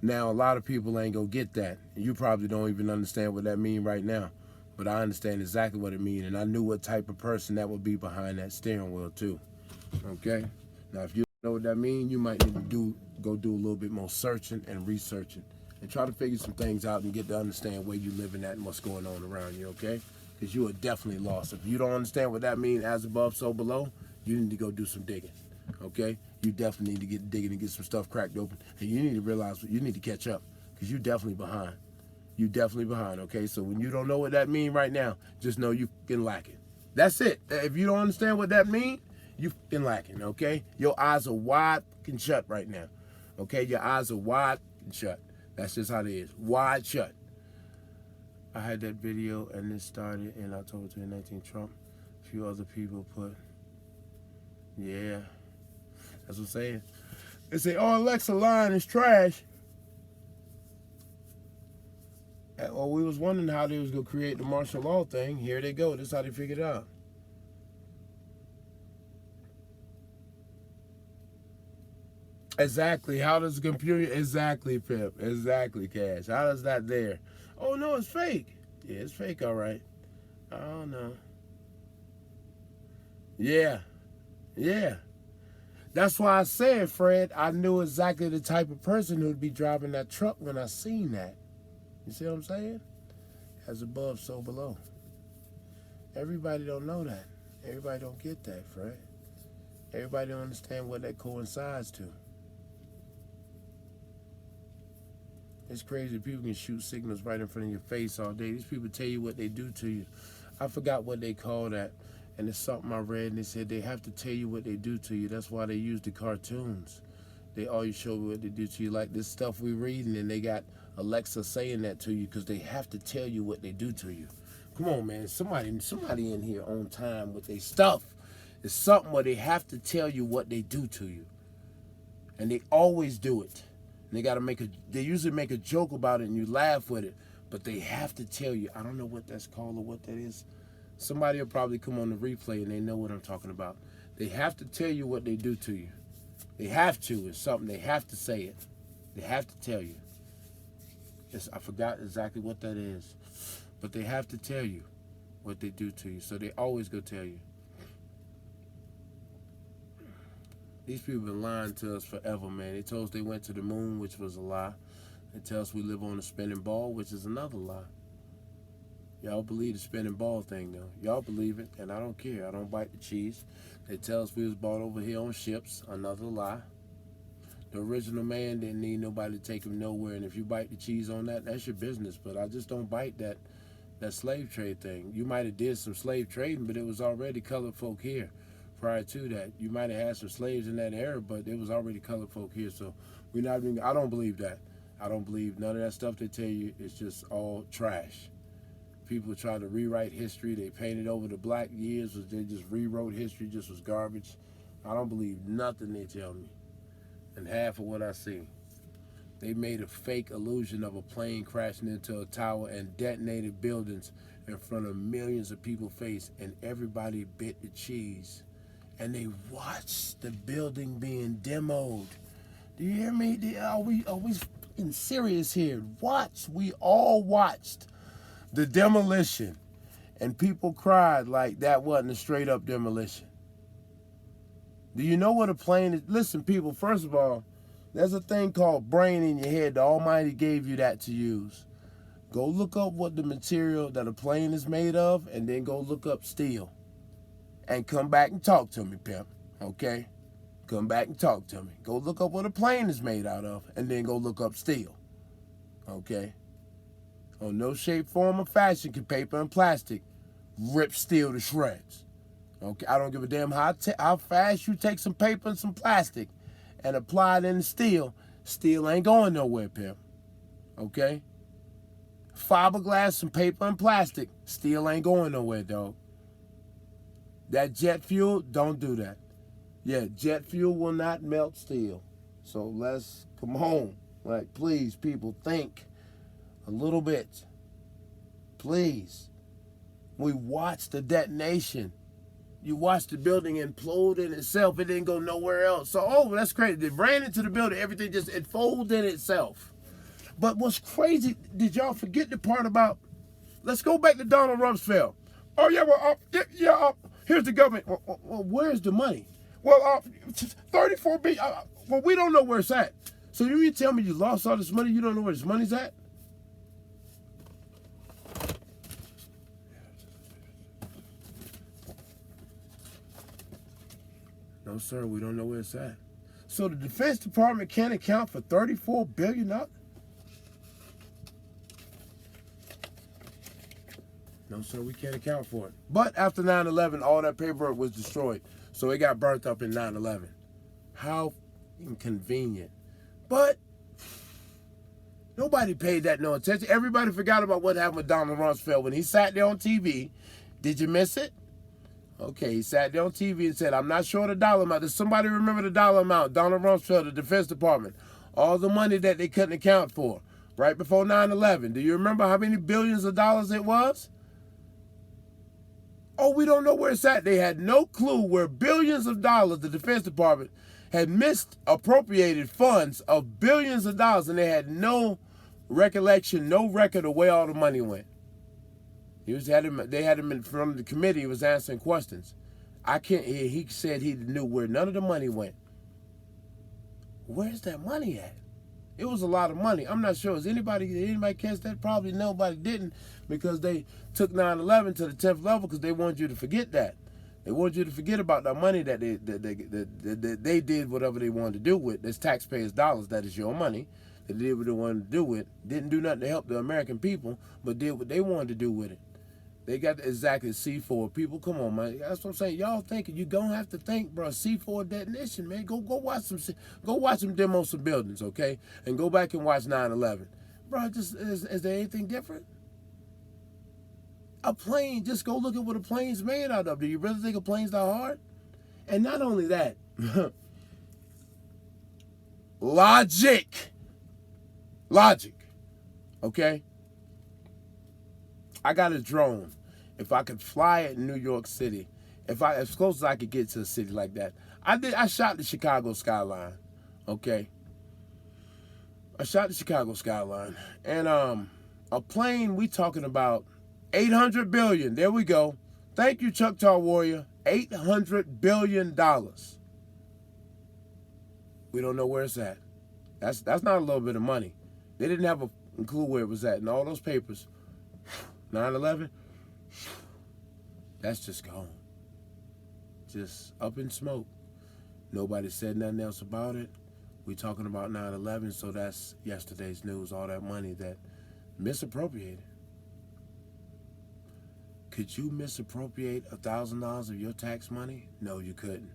Now, a lot of people ain't gonna get that. You probably don't even understand what that means right now. But I understand exactly what it means, and I knew what type of person that would be behind that steering wheel, too. Okay? Now, if you don't know what that means, you might need to go do a little bit more searching and researching and try to figure some things out and get to understand where you're living at and what's going on around you, okay? Because you are definitely lost. If you don't understand what that means, as above, so below, you need to go do some digging. Okay, you definitely need to get digging and get some stuff cracked open, and you need to realize you need to catch up, because you're definitely behind. You definitely behind. Okay, so when you don't know what that means right now, just know you fucking lacking. That's it. If you don't understand what that means, you fucking lacking. Okay, your eyes are wide fucking shut right now. Okay, your eyes are wide fucking shut. That's just how it is. Wide shut. I had that video, and it started in October 2019. Trump, a few other people put, yeah. That's what I'm saying. They say, oh, Alexa line is trash. Well, we was wondering how they was going to create the martial law thing. Here they go. This is how they figured it out. Exactly. How does the computer... Exactly, Pip. Exactly, Cash. How does that there? Oh, no, it's fake. Yeah, it's fake, all right. I don't know. Yeah. Yeah. That's why I said, Fred, I knew exactly the type of person who would be driving that truck when I seen that. You see what I'm saying? As above, so below. Everybody don't know that. Everybody don't get that, Fred. Everybody don't understand what that coincides to. It's crazy. People can shoot signals right in front of your face all day. These people tell you what they do to you. I forgot what they call that. And it's something I read, and they said they have to tell you what they do to you. That's why they use the cartoons. They always show what they do to you. Like this stuff we reading, and they got Alexa saying that to you because they have to tell you what they do to you. Come on, man. Somebody in here on time with their stuff. It's something where they have to tell you what they do to you. And they always do it. And they usually make a joke about it, and you laugh with it. But they have to tell you. I don't know what that's called or what that is. Somebody will probably come on the replay and they know what I'm talking about. They have to tell you what they do to you. They have to. It's something. They have to say it. They have to tell you. I forgot exactly what that is. But they have to tell you what they do to you. So they always go tell you. These people been lying to us forever, man. They told us they went to the moon, which was a lie. They tell us we live on a spinning ball, which is another lie. Y'all believe the spinning ball thing, though. Y'all believe it, and I don't care. I don't bite the cheese. They tell us we was bought over here on ships. Another lie. The original man didn't need nobody to take him nowhere, and if you bite the cheese on that, that's your business. But I just don't bite that slave trade thing. You might have did some slave trading, but it was already colored folk here prior to that. You might have had some slaves in that era, but it was already colored folk here. So we're not even, I don't believe that. I don't believe none of that stuff they tell you. It's just all trash. People try to rewrite history. They painted over the black years. They just rewrote history, just was garbage. I don't believe nothing they tell me. And half of what I see. They made a fake illusion of a plane crashing into a tower and detonated buildings in front of millions of people's face, and everybody bit the cheese. And they watched the building being demoed. Do you hear me? Are we fucking serious here? We all watched the demolition. And people cried like that wasn't a straight up demolition. Do you know what a plane is? Listen, people, first of all, there's a thing called brain in your head. The Almighty gave you that to use. Go look up what the material that a plane is made of, and then go look up steel. And come back and talk to me, pimp. Okay? Come back and talk to me. Go look up what a plane is made out of, and then go look up steel. Okay? On no shape, form, or fashion can paper and plastic rip steel to shreds. Okay? I don't give a damn how fast you take some paper and some plastic and apply it in the steel. Steel ain't going nowhere, pimp. Okay? Fiberglass, some paper and plastic. Steel ain't going nowhere, dog. That jet fuel, don't do that. Yeah, jet fuel will not melt steel. So let's come home. Like, please, people, think a little bit. Please. We watched the detonation. You watched the building implode in itself. It didn't go nowhere else. So, oh, that's crazy. They ran into the building. Everything just, it folded in itself. But what's crazy, did y'all forget the part about, let's go back to Donald Rumsfeld. Oh, yeah, well, here's the government. Well, where's the money? Well, 34 billion. Well, we don't know where it's at. So you mean tell me you lost all this money, you don't know where this money's at? No, sir, we don't know where it's at. So the Defense Department can't account for $34 billion? No, sir, we can't account for it. But after 9/11, all that paperwork was destroyed. So it got burnt up in 9/11. How inconvenient. But nobody paid that no attention. Everybody forgot about what happened with Donald Rumsfeld when he sat there on TV. Did you miss it? Okay, he sat there on TV and said, I'm not sure the dollar amount. Does somebody remember the dollar amount? Donald Rumsfeld, the Defense Department. All the money that they couldn't account for right before 9/11. Do you remember how many billions of dollars it was? Oh, we don't know where it's at. They had no clue where billions of dollars, the Defense Department had misappropriated funds of billions of dollars, and they had no recollection, no record of where all the money went. They had him in front of the committee. He was answering questions. He said he knew where none of the money went. Where's that money at? It was a lot of money. I'm not sure. Did anybody catch that? Probably nobody didn't, because they took 9/11 to the 10th level because they wanted you to forget that. They wanted you to forget about the money that they did whatever they wanted to do with. It's taxpayers' dollars. That is your money. They did what they wanted to do with. Didn't do nothing to help the American people, but did what they wanted to do with it. They got exactly C4. People, come on, man. That's what I'm saying. Y'all thinking, you don't have to think, bro. C4 detonation, man. Go watch them demo some buildings, okay? And go back and watch 9/11. Bro, is there anything different? A plane, just go look at what a plane's made out of. Do you really think a plane's that hard? And not only that, logic, okay? I got a drone. If I could fly it in New York City, as close as I could get to a city like that. I shot the Chicago skyline, okay? I shot the Chicago skyline. And a plane, we talking about $800 billion. There we go. Thank you, Choctaw Warrior. $800 billion. We don't know where it's at. That's not a little bit of money. They didn't have a clue where it was at. And all those papers, 9/11, that's just gone. Just up in smoke. Nobody said nothing else about it. We talking about 9/11, so that's yesterday's news. All that money that misappropriated. Could you misappropriate $1,000 of your tax money? No, you couldn't.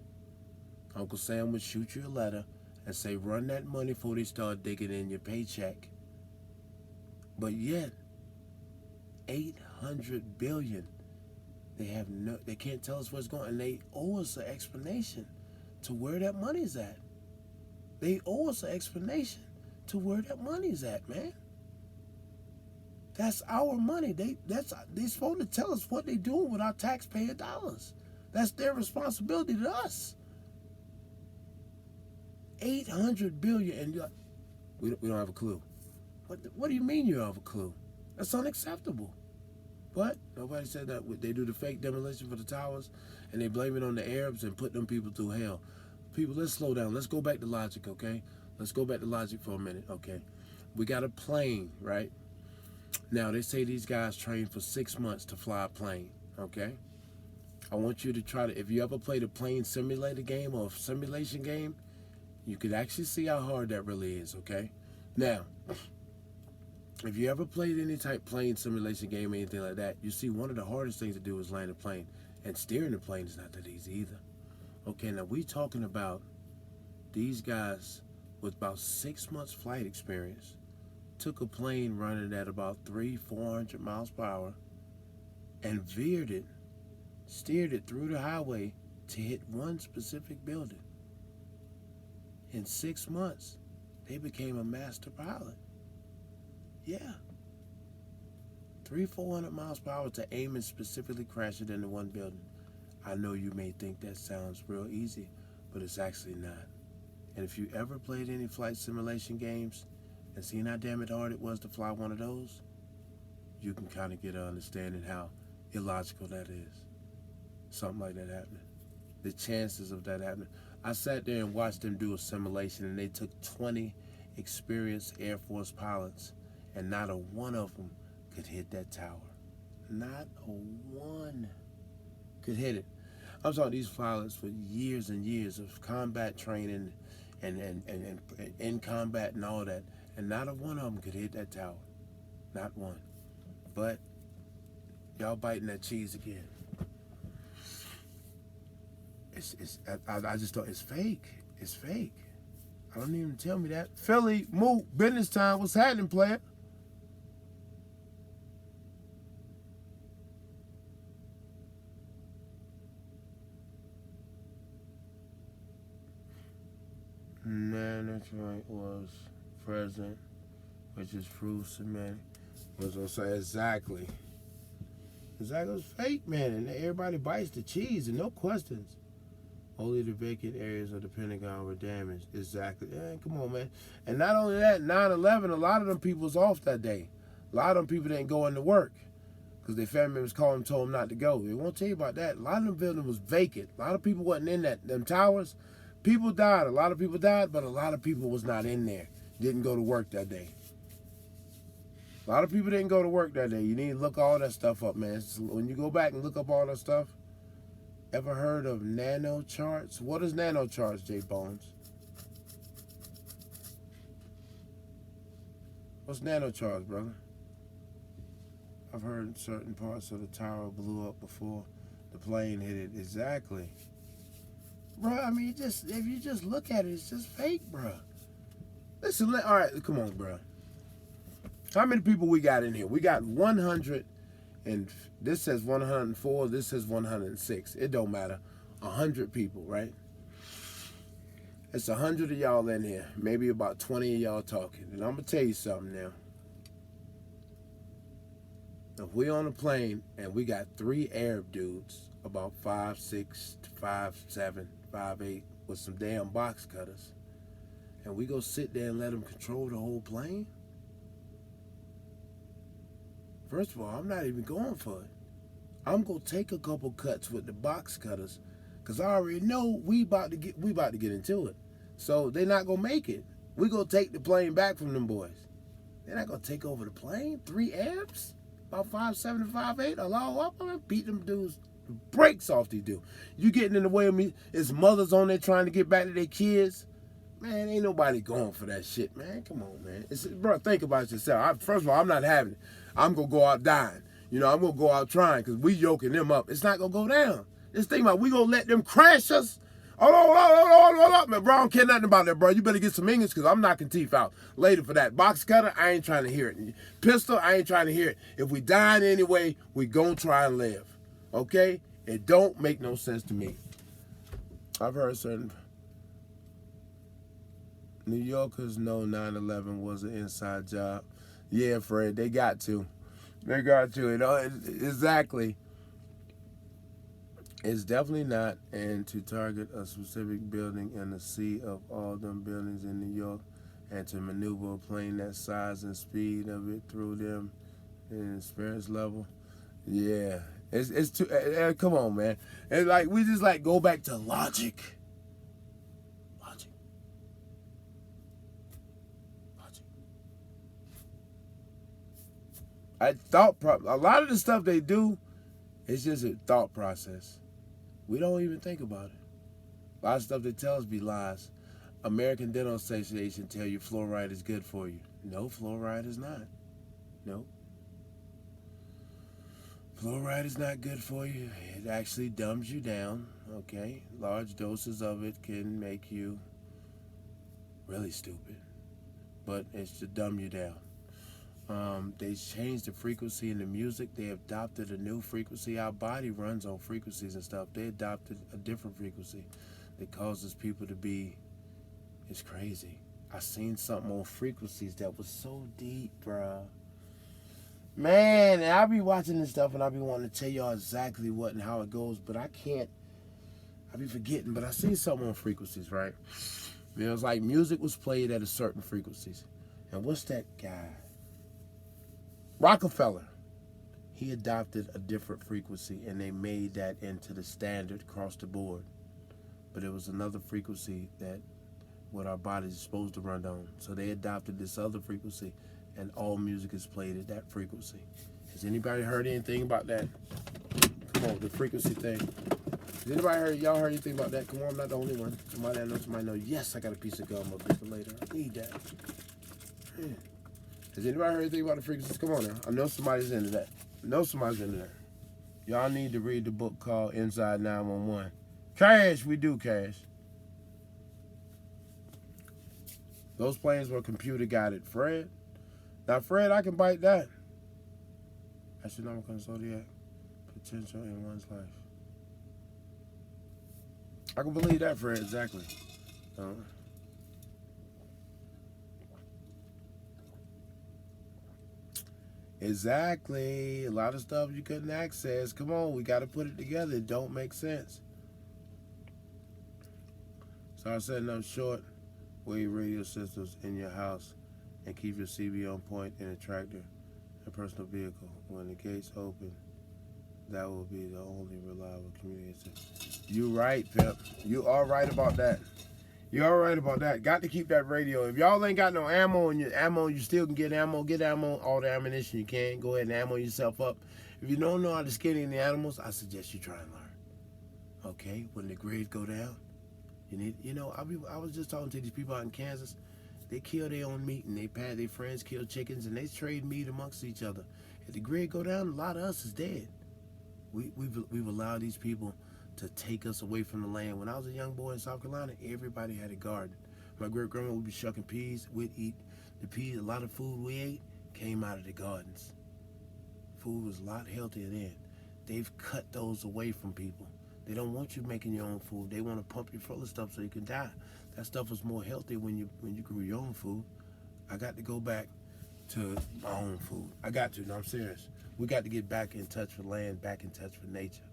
Uncle Sam would shoot you a letter and say, run that money before they start digging in your paycheck. But yet, $800 billion. They can't tell us what's going on, and they owe us an explanation to where that money's at. They owe us an explanation to where that money's at, man. That's our money. They supposed to tell us what they doing with our taxpayer dollars. That's their responsibility to us. $800 billion, and we don't have a clue. What do you mean you have a clue? That's unacceptable. What? Nobody said that. They do the fake demolition for the towers, and they blame it on the Arabs and put them people through hell. People, let's slow down. Let's go back to logic, okay? Let's go back to logic for a minute, okay? We got a plane, right? Now, they say these guys train for 6 months to fly a plane, okay? I want you to try to, if you ever played a plane simulator game or a simulation game, you could actually see how hard that really is, okay? Now, if you ever played any type plane simulation game or anything like that, you see one of the hardest things to do is land a plane. And steering the plane is not that easy either. Okay, now we talking about these guys with about 6 months flight experience took a plane running at about 300-400 miles per hour and steered it through the highway to hit one specific building. In 6 months, they became a master pilot. Yeah. 300-400 miles per hour to aim and specifically crash it into one building. I know you may think that sounds real easy, but it's actually not. And if you ever played any flight simulation games and seen how damn it hard it was to fly one of those, you can kind of get an understanding how illogical that is. Something like that happening. The chances of that happening. I sat there and watched them do a simulation, and they took 20 experienced Air Force pilots, and not a one of them could hit that tower. Not a one could hit it. I'm talking these pilots for years and years of combat training and in combat and all that, and not a one of them could hit that tower. Not one. But y'all biting that cheese again. I just thought it's fake. It's fake. I don't even tell me that. Philly, move, business time. What's happening, player? Nanotrite was present, which is proof semantic. Was gonna say exactly. Exactly, it's fake, man, and everybody bites the cheese and no questions. Only the vacant areas of the Pentagon were damaged. Exactly. Come on, man. And not only that, 9/11, a lot of them people was off that day. A lot of them people didn't go into work because their family members called them, told them not to go. They won't tell you about that. A lot of them buildings was vacant. A lot of people wasn't in them towers. People died. A lot of people died, but a lot of people was not in there. Didn't go to work that day. A lot of people didn't go to work that day. You need to look all that stuff up, man. When you go back and look up all that stuff, ever heard of nanocharts? What is nanocharts, J Bones? What's nanocharts, brother? I've heard certain parts of the tower blew up before the plane hit it. Exactly. Bro, I mean, if you just look at it, it's just fake, bro. Listen, all right, come on, bro. How many people we got in here? We got 100, and this says 104, this says 106. It don't matter. 100 people, right? It's 100 of y'all in here. Maybe about 20 of y'all talking. And I'm going to tell you something now. If we on a plane and we got 3 Arab dudes, about 5'6", 5'7", 5'8", with some damn box cutters, and we go sit there and let them control the whole plane? First of all, I'm not even going for it. I'm gonna take a couple cuts with the box cutters, cause I already know we about to get into it. So they're not gonna make it. We gonna take the plane back from them boys. They're not gonna take over the plane. 3 Arabs, about 5'7" and 5'8". Allahu Akbar, beat them dudes breaks off these dudes. You getting in the way of me? It's mothers on there trying to get back to their kids. Man, ain't nobody going for that shit, man. Come on, man. Bro, think about yourself. First of all, I'm not having it. I'm going to go out dying. You know, I'm going to go out trying because we yoking them up. It's not going to go down. This thing about we going to let them crash us. Hold on. Man, bro, I don't care nothing about that, bro. You better get some English because I'm knocking teeth out later for that. Box cutter, I ain't trying to hear it. Pistol, I ain't trying to hear it. If we dying anyway, we going to try and live. Okay? It don't make no sense to me. I've heard certain New Yorkers know 9/11 was an inside job. Yeah, Fred, they got to. They got to. Exactly. It's definitely not. And to target a specific building in the sea of all them buildings in New York and to maneuver a plane that size and speed of it through them in experience level. Yeah. It's too. Come on, man. It's like we just like go back to logic. Logic. A lot of the stuff they do, it's just a thought process. We don't even think about it. A lot of stuff they tell us be lies. American Dental Association tell you fluoride is good for you. No, fluoride is not. No. Fluoride is not good for you. It actually dumbs you down, okay? Large doses of it can make you really stupid, but it's to dumb you down. They changed the frequency in the music. They adopted a new frequency. Our body runs on frequencies and stuff. They adopted a different frequency that causes people to be, it's crazy. I seen something on frequencies that was so deep, bruh. Man, and I be watching this stuff and I be wanting to tell y'all exactly what and how it goes, but I can't. I be forgetting, but I seen something on frequencies, right? You know, it's like music was played at a certain frequencies. And what's that guy? Rockefeller. He adopted a different frequency and they made that into the standard across the board. But it was another frequency that what our bodies is supposed to run on. So they adopted this other frequency and all music is played at that frequency. Has anybody heard anything about that? Come on, the frequency thing. Has anybody y'all heard anything about that? Come on, I'm not the only one. Somebody I know, somebody know. Yes, I got a piece of gum a bit for later. I need that. Yeah. Has anybody heard anything about the frequencies? Come on now. I know somebody's into that. Y'all need to read the book called Inside 911. Cash, we do cash. Those planes were computer guided. Fred? Now, Fred, I can bite that. Astronomical zodiac. Potential in one's life. I can believe that, Fred, exactly. Exactly. A lot of stuff you couldn't access. Come on, we got to put it together. It don't make sense. Start setting up short wave radio systems in your house and keep your CB on point in a tractor and personal vehicle. When the gates open, that will be the only reliable communication. You right, Pimp. You are right about that. You are right about that. Got to keep that radio. If y'all ain't got no ammo and you still can get ammo, all the ammunition you can. Go ahead and ammo yourself up. If you don't know how to skin any animals, I suggest you try and learn. Okay? When the grades go down, I was just talking to these people out in Kansas. They kill their own meat and their friends kill chickens and they trade meat amongst each other. If the grid go down, a lot of us is dead. We've allowed these people to take us away from the land. When I was a young boy in South Carolina, everybody had a garden. My great grandma would be shucking peas. We'd eat the peas. A lot of food we ate came out of the gardens. Food was a lot healthier then. They've cut those away from people. They don't want you making your own food. They want to pump you full of stuff so you can die. That stuff was more healthy when you grew your own food. I got to go back to my own food. I got to. No, I'm serious. We got to get back in touch with land, back in touch with nature.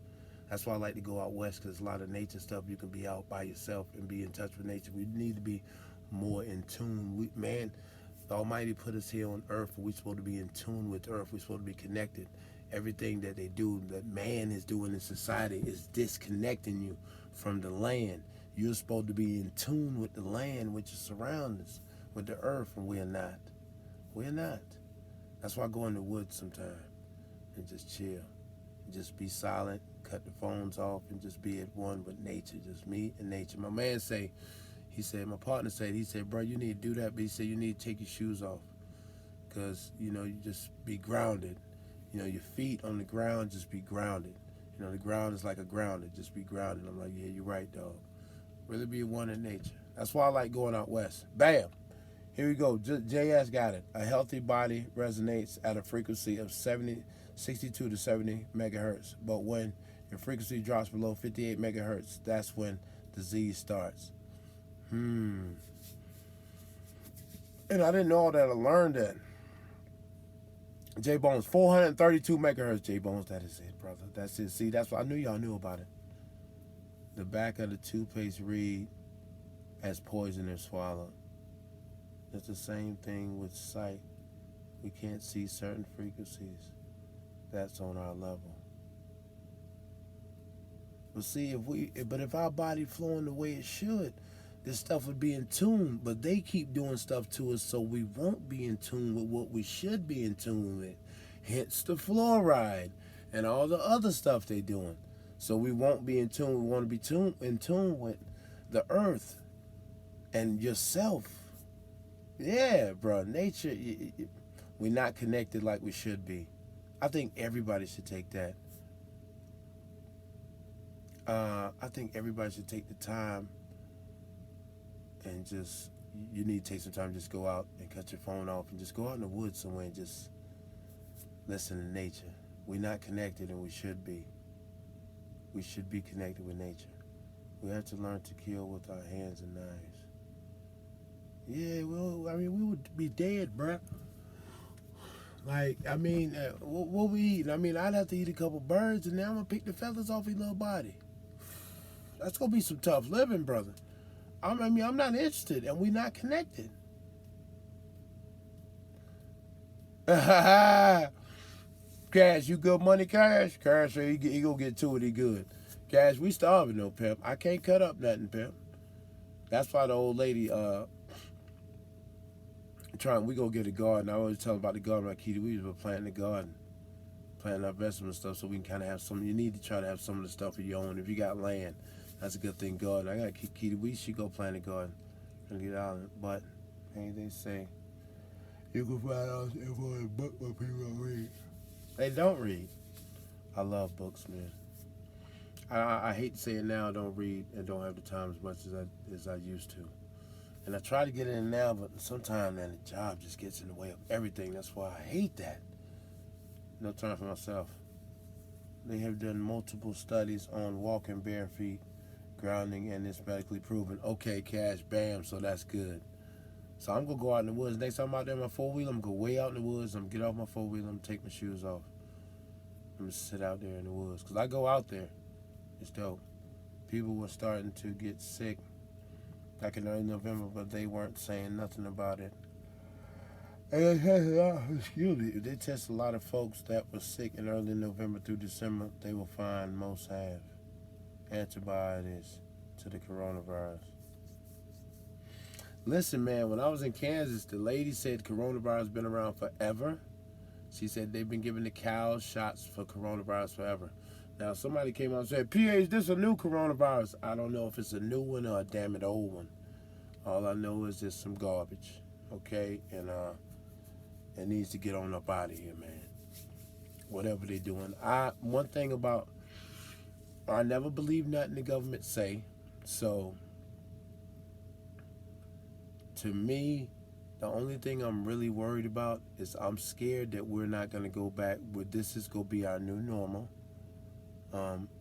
That's why I like to go out west, because a lot of nature stuff you can be out by yourself and be in touch with nature. We need to be more in tune. Man, the Almighty put us here on earth. We're supposed to be in tune with earth. We're supposed to be connected. Everything that they do, that man is doing in society, is disconnecting you from the land. You're supposed to be in tune with the land, which is surrounding us, with the earth, and we're not. We're not. That's why I go in the woods sometimes and just chill. Just be silent, cut the phones off, and just be at one with nature. Just me and nature. My man my partner said, bro, you need to do that, but he said you need to take your shoes off. Because, you just be grounded. Your feet on the ground, just be grounded. The ground is like a grounder, just be grounded. I'm like, yeah, you're right, dog. Really be one in nature. That's why I like going out west. Bam! Here we go. JS got it. A healthy body resonates at a frequency of 62 to 70 megahertz. But when your frequency drops below 58 megahertz, that's when disease starts. And I didn't know all that. I learned that. J-Bones, 432 megahertz. J-Bones, that is it, brother. That's it. See, that's why I knew y'all knew about it. The back of the toothpaste read as poison if swallowed. It's the same thing with sight. We can't see certain frequencies that's on our level. But see, if our body flowing the way it should, this stuff would be in tune. But they keep doing stuff to us so we won't be in tune with what we should be in tune with. Hence the fluoride and all the other stuff they doing. So we won't be in tune. We want to be in tune with the earth and yourself. Yeah, bro. Nature, we're not connected like we should be. I think everybody should take that. I think everybody should take the time and just, you need to take some time, just go out and cut your phone off and just go out in the woods somewhere and just listen to nature. We're not connected and we should be. We should be connected with nature. We have to learn to kill with our hands and knives. Yeah, well, I mean, we would be dead, bruh. Like, I mean, what we eat? I mean, I'd have to eat a couple birds and now I'm going to pick the feathers off his little body. That's going to be some tough living, brother. I'm not interested, and we're not connected. Cash, you good money, Cash? Cash, he gonna get to it, he good. Cash, we starving though, pimp. I can't cut up nothing, pimp. That's why the old lady, we go get a garden. I always tell about the garden, like Kitty, we were planting the garden. Planting our vegetables and stuff so we can kind of have some, you need to try to have some of the stuff of your own. If you got land, that's a good thing, garden. I got Kitty, we should go plant a garden and get out of it. But, hey, they say, you can find out info in a book where people don't read. They don't read. I love books, man. I hate to say it now, I don't read and don't have the time as much as I used to. And I try to get in now, but sometimes, man, the job just gets in the way of everything. That's why I hate that. No time for myself. They have done multiple studies on walking bare feet, grounding, and it's medically proven. Okay, Cash, bam, so that's good. So I'm going to go out in the woods. Next time I'm out there in my four-wheeler, I'm going to go way out in the woods. I'm going to get off my four-wheeler. I'm going to take my shoes off. I'm going to sit out there in the woods. Because I go out there. It's dope. People were starting to get sick back in early November, but they weren't saying nothing about it. And they test a lot of folks that were sick in early November through December. They will find most have antibodies to the coronavirus. Listen, man, when I was in Kansas, the lady said coronavirus has been around forever. She said they've been giving the cows shots for coronavirus forever. Now, somebody came out and said, PH, this is a new coronavirus. I don't know if it's a new one or a damn it old one. All I know is there's some garbage, okay? And it needs to get on up out of here, man. Whatever they're doing. One thing about, I never believe nothing the government say. So, to me, the only thing I'm really worried about is I'm scared that we're not going to go back. This is going to be our new normal.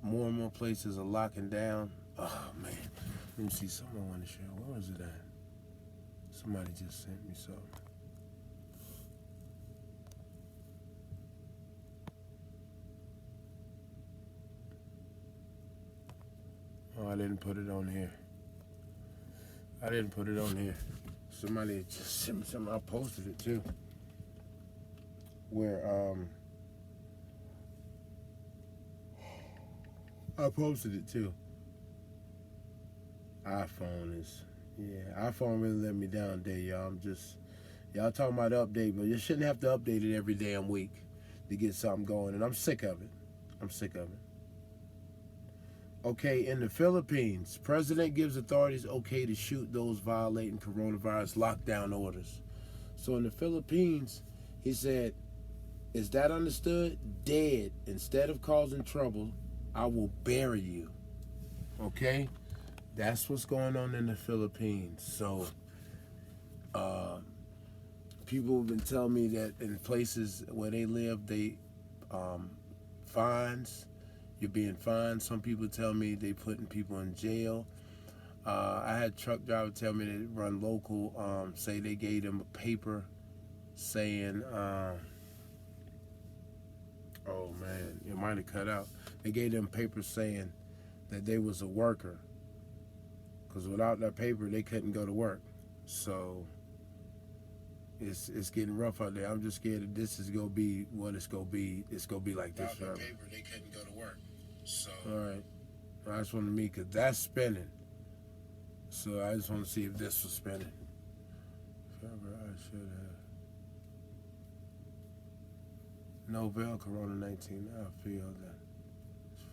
More and more places are locking down. Oh, man. Let me see something I want to share. Where was it at? Somebody just sent me something. Oh, I didn't put it on here. Somebody just sent me something. I posted it too. Where, I posted it too. iPhone really let me down today, y'all. Y'all talking about update, but you shouldn't have to update it every damn week to get something going, and I'm sick of it. Okay, in the Philippines, president gives authorities okay to shoot those violating coronavirus lockdown orders. So in the Philippines, he said, is that understood? Dead. Instead of causing trouble, I will bury you. Okay? That's what's going on in the Philippines. So, people have been telling me that in places where they live, they fines. You're being fined. Some people tell me they putting people in jail. I had a truck driver tell me they run local, say they gave them a paper saying, oh man, it might have cut out. They gave them papers saying that they was a worker. Because without that paper, they couldn't go to work. So, It's getting rough out there. I'm just scared that this is gonna be what it's gonna be. It's gonna be like this forever. Paper, they couldn't go to work. So all right, I just want to meet because that's spinning. So I just want to see if this was spinning. Forever, I should have. Novel Corona-19. I feel that.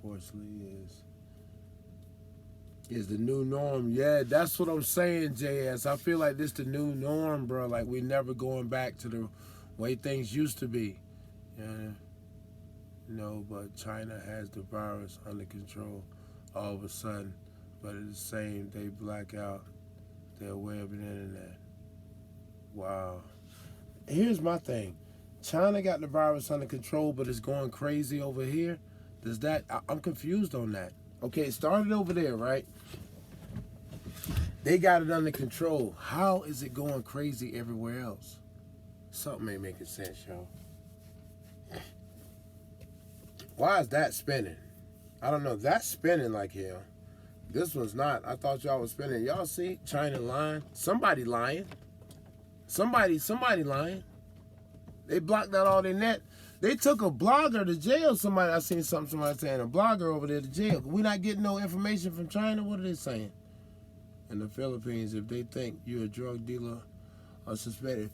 Fortunately, is the new norm. Yeah, that's what I'm saying, JS. I feel like this the new norm, bro. Like we never going back to the way things used to be. Yeah. No, but China has the virus under control all of a sudden. But at the same, they black out their way of the internet. Wow. Here's my thing. China got the virus under control, but it's going crazy over here. Does that? I'm confused on that. Okay, it started over there, right? They got it under control. How is it going crazy everywhere else? Something ain't making sense, y'all. Why is that spinning? I don't know. That's spinning like hell. This one's not. I thought y'all was spinning. Y'all see China lying? Somebody lying. Somebody lying. They blocked out all their net. They took a blogger to jail. I seen somebody saying a blogger over there to jail. We not getting no information from China. What are they saying? In the Philippines, if they think you're a drug dealer or suspected,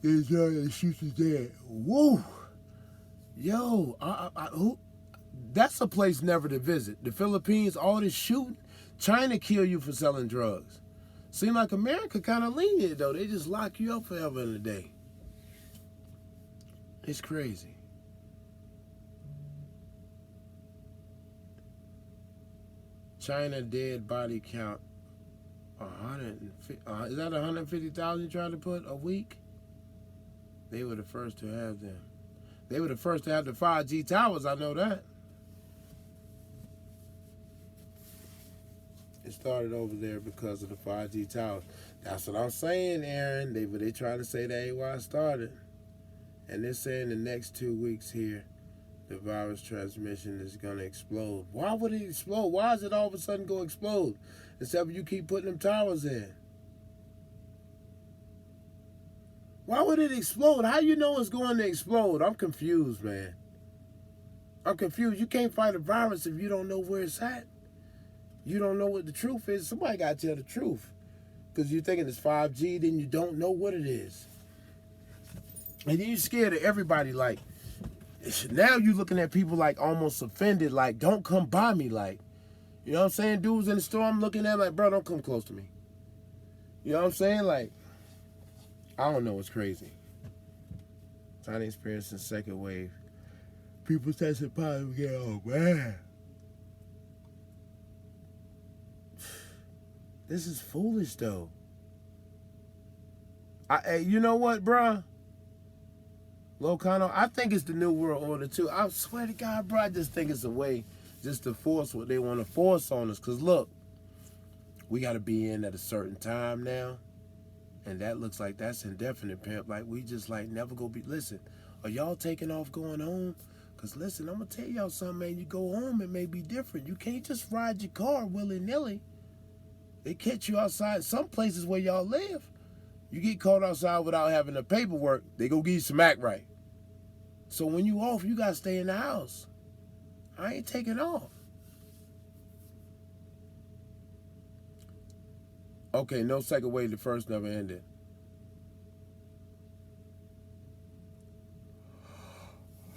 they try to shoot you dead. Whoa. Yo, who? That's a place never to visit. The Philippines, all this shooting. China kill you for selling drugs. Seem like America kind of lenient, though. They just lock you up forever in a day. It's crazy. China dead body count 150. Is that 150,000 trying to put a week? They were the first to have them. They were the first to have the 5G towers. I know that. It started over there because of the 5G towers. That's what I'm saying, Aaron. They trying to say that ain't why it started. And they're saying the next 2 weeks here, the virus transmission is going to explode. Why would it explode? Why is it all of a sudden going to explode? Except you keep putting them towers in. Why would it explode? How you know it's going to explode? I'm confused, man. I'm confused. You can't fight a virus if you don't know where it's at. You don't know what the truth is. Somebody got to tell the truth. Because you're thinking it's 5G, then you don't know what it is. And then you're scared of everybody. Like, now you're looking at people like almost offended. Like, don't come by me. Like, you know what I'm saying? Dudes in the store, I'm looking at like, bro, don't come close to me. You know what I'm saying? Like, I don't know. It's crazy. China experiencing second wave. People testing positive again. Oh, man. This is foolish, though. You know what, bruh? Locano, I think it's the New World Order, too. I swear to God, bro, I just think it's a way just to force what they want to force on us. Because, look, we got to be in at a certain time now. And that looks like that's indefinite, pimp. Like, we just, like, never go be... Listen, are y'all taking off going home? Because, listen, I'm going to tell y'all something, man. You go home, it may be different. You can't just ride your car willy-nilly. They catch you outside. Some places where y'all live, you get caught outside without having the paperwork, they go give you some act right. So when you off, you got to stay in the house. I ain't taking off. Okay, no second wave. The first never ended.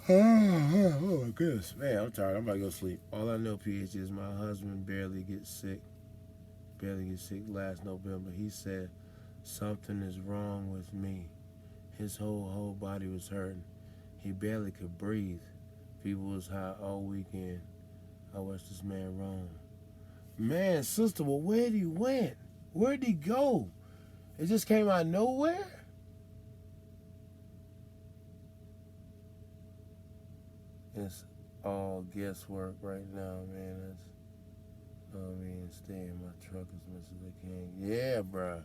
Oh my goodness. Man, I'm tired. I'm about to go sleep. All I know, PH, is my husband barely gets sick last November. He said something is wrong with me. His whole body was hurting. He barely could breathe. Fever was high all weekend. I watched this man wrong. Man, sister, well, where'd he went? Where'd he go? It just came out of nowhere? It's all guesswork right now, man. Stay in my truck as much as I can. Yeah, bruh.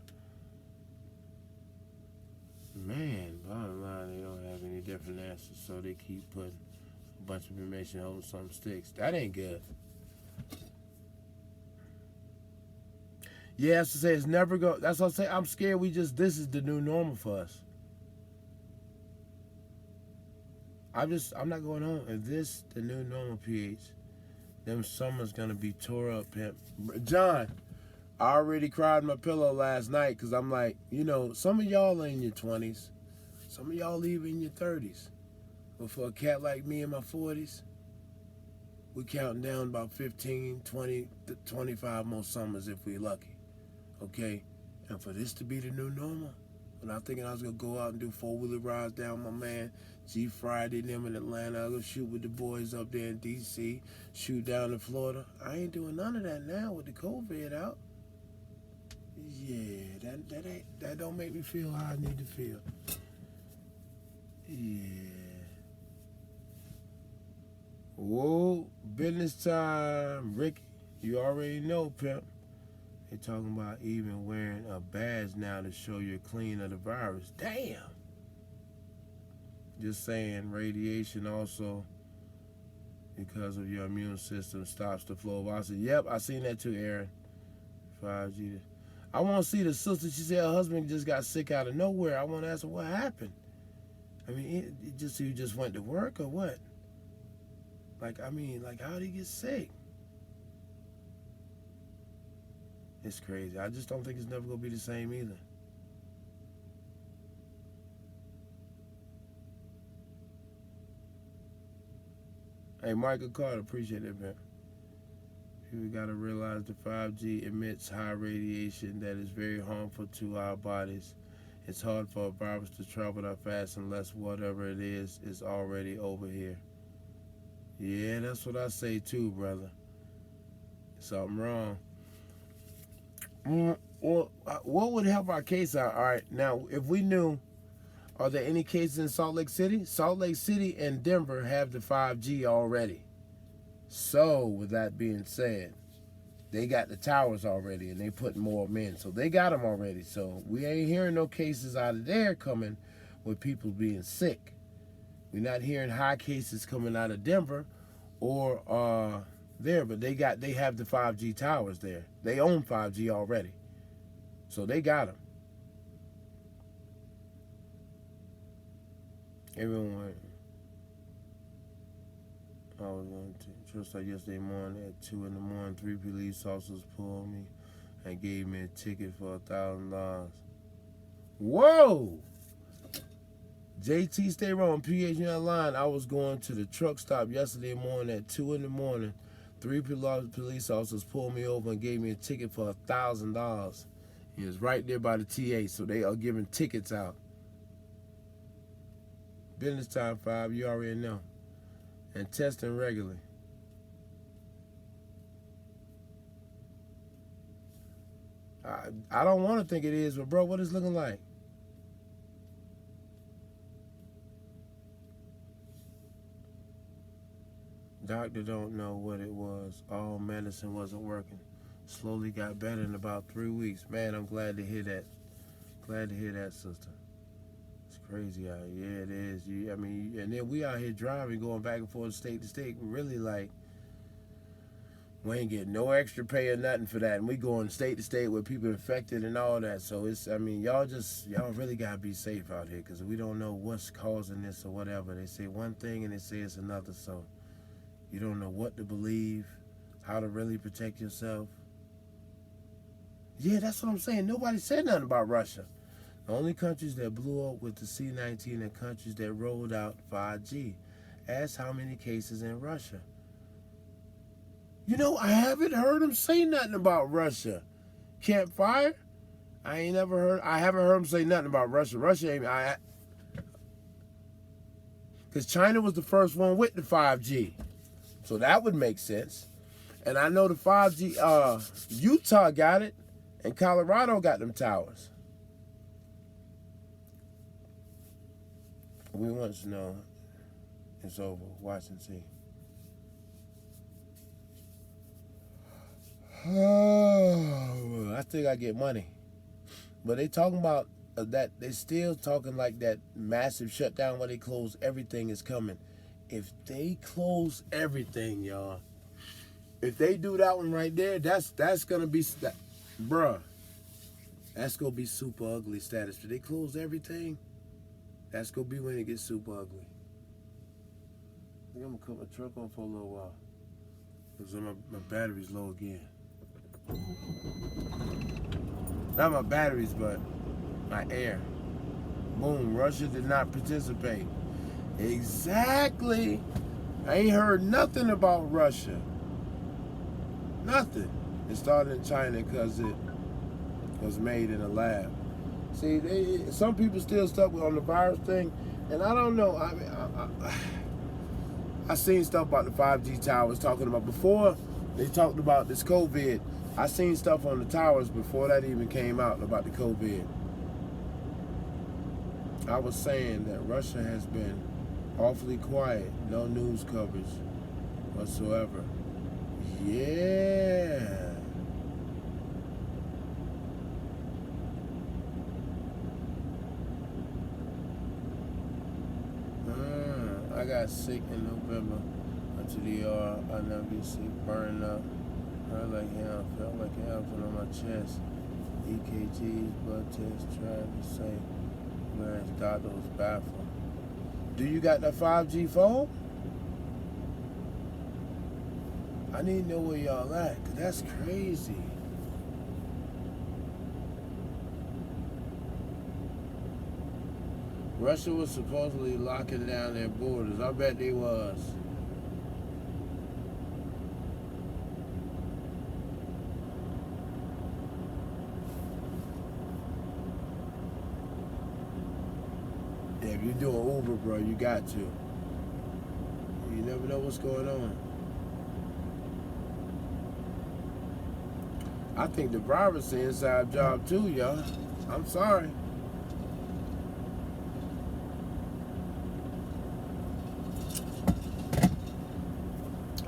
Man, bottom line, they don't have any different answers, so they keep putting a bunch of information on some sticks. That ain't good. Yeah, that's to say it's never go. That's what I say. I'm scared this is the new normal for us. I'm not going home. If this the new normal, PH, them summers gonna be tore up, pimp. John, I already cried my pillow last night because I'm like, you know, some of y'all are in your 20s, some of y'all even in your 30s. But for a cat like me in my 40s, we counting down about 15, 20, 25 more summers if we lucky. Okay? And for this to be the new normal, when I'm thinking I was going to go out and do four-wheeler rides down my man G Friday and them in Atlanta, I'll go shoot with the boys up there in D.C., shoot down in Florida. I ain't doing none of that now with the COVID out. Yeah, that don't make me feel how I need to feel. Yeah. Whoa, business time, Ricky. You already know, pimp. They talking about even wearing a badge now to show you're clean of the virus. Damn. Just saying, radiation also, because of your immune system, stops the flow of oxygen. Yep, I seen that too, Aaron. 5G. I want to see the sister. She said her husband just got sick out of nowhere. I want to ask her what happened. I mean, you just went to work or what? Like, I mean, like, how did he get sick? It's crazy. I just don't think it's never going to be the same either. Hey, Michael Carter, appreciate it, man. People got to realize the 5G emits high radiation that is very harmful to our bodies. It's hard for a virus to travel that fast unless whatever it is already over here. Yeah, that's what I say too, brother. Something wrong. Well, what would help our case out? All right, now, if we knew, are there any cases in Salt Lake City? Salt Lake City and Denver have the 5G already. So, with that being said, they got the towers already, and they putting more of them in. So, they got them already. So, we ain't hearing no cases out of there coming with people being sick. We're not hearing high cases coming out of Denver or there, but they have the 5G towers there. They own 5G already. So they got them. Everyone, I was going to just like yesterday morning at 2 in the morning, 3 police officers pulled me and gave me a ticket for $1,000. Whoa! JT, stay wrong. PH online. I was going to the truck stop yesterday morning at 2 in the morning. 3 police officers pulled me over and gave me a ticket for $1,000. It was right there by the TA, so they are giving tickets out. Business time, 5. You already know. And testing regularly. I don't want to think it is, but bro, what is it looking like? Doctor don't know what it was. All medicine wasn't working. Slowly got better in about 3 weeks. Man, I'm glad to hear that. Glad to hear that, sister. It's crazy out here. Yeah, it is. I mean, and then we out here driving, going back and forth state to state. Really, like, we ain't getting no extra pay or nothing for that. And we going state to state with people infected and all that. So it's, I mean, y'all really got to be safe out here because we don't know what's causing this or whatever. They say one thing and they say it's another. So you don't know what to believe, how to really protect yourself. Yeah, that's what I'm saying. Nobody said nothing about Russia. The only countries that blew up with the C-19 are countries that rolled out 5G. Ask how many cases in Russia. You know, I haven't heard him say nothing about Russia. Campfire? I haven't heard him say nothing about Russia. Russia ain't, because China was the first one with the 5G. So that would make sense. And I know the 5G, Utah got it, and Colorado got them towers. We want to know it's over. Watch and see. Oh, I think I get money. But they talking about that. They still talking like that massive shutdown where they close everything is coming. If they close everything, y'all, if they do that one right there, that's gonna be, bruh, that's gonna be super ugly status. If they close everything, that's gonna be when it gets super ugly. think I'm gonna cut my truck on for a little while. Because my battery's low again. Not my batteries, but my air. Boom, Russia did not participate. Exactly. I ain't heard nothing about Russia. Nothing. It started in China because it was made in a lab. See, some people still stuck on the virus thing, and I don't know. I mean, I seen stuff about the 5G towers talking about before they talked about this COVID. I seen stuff on the towers before that even came out about the COVID. I was saying that Russia has been awfully quiet, no news coverage whatsoever. Yeah. I got sick in November until the I never be sick, burning up. Hurt like hell, felt like hell, put on my chest. EKGs, blood tests, trying to say, whereas doctor was baffled. Do you got that 5G phone? I need to know where y'all at, cause that's crazy. Russia was supposedly locking down their borders. I bet they was. Yeah, if you're doing Uber, bro, you got to. You never know what's going on. I think the driver's an inside job too, y'all. I'm sorry.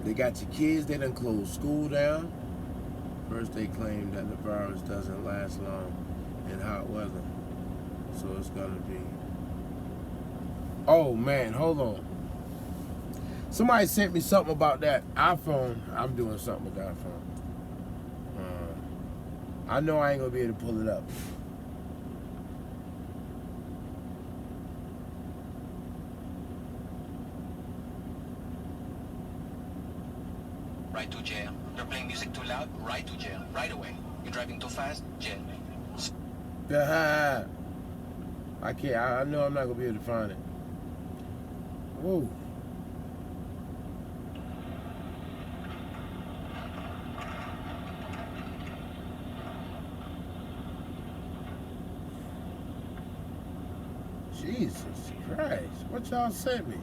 They got your kids, they done closed school down. First they claimed that the virus doesn't last long in hot weather. So it's gonna be. Oh man, hold on. Somebody sent me something about that iPhone. I'm doing something with the iPhone. I know I ain't gonna be able to pull it up. Right to jail. You're playing music too loud, right to jail. Right away. You're driving too fast, jail. I can't, I know I'm not gonna be able to find it. Whoa. Jesus Christ, what y'all sent me?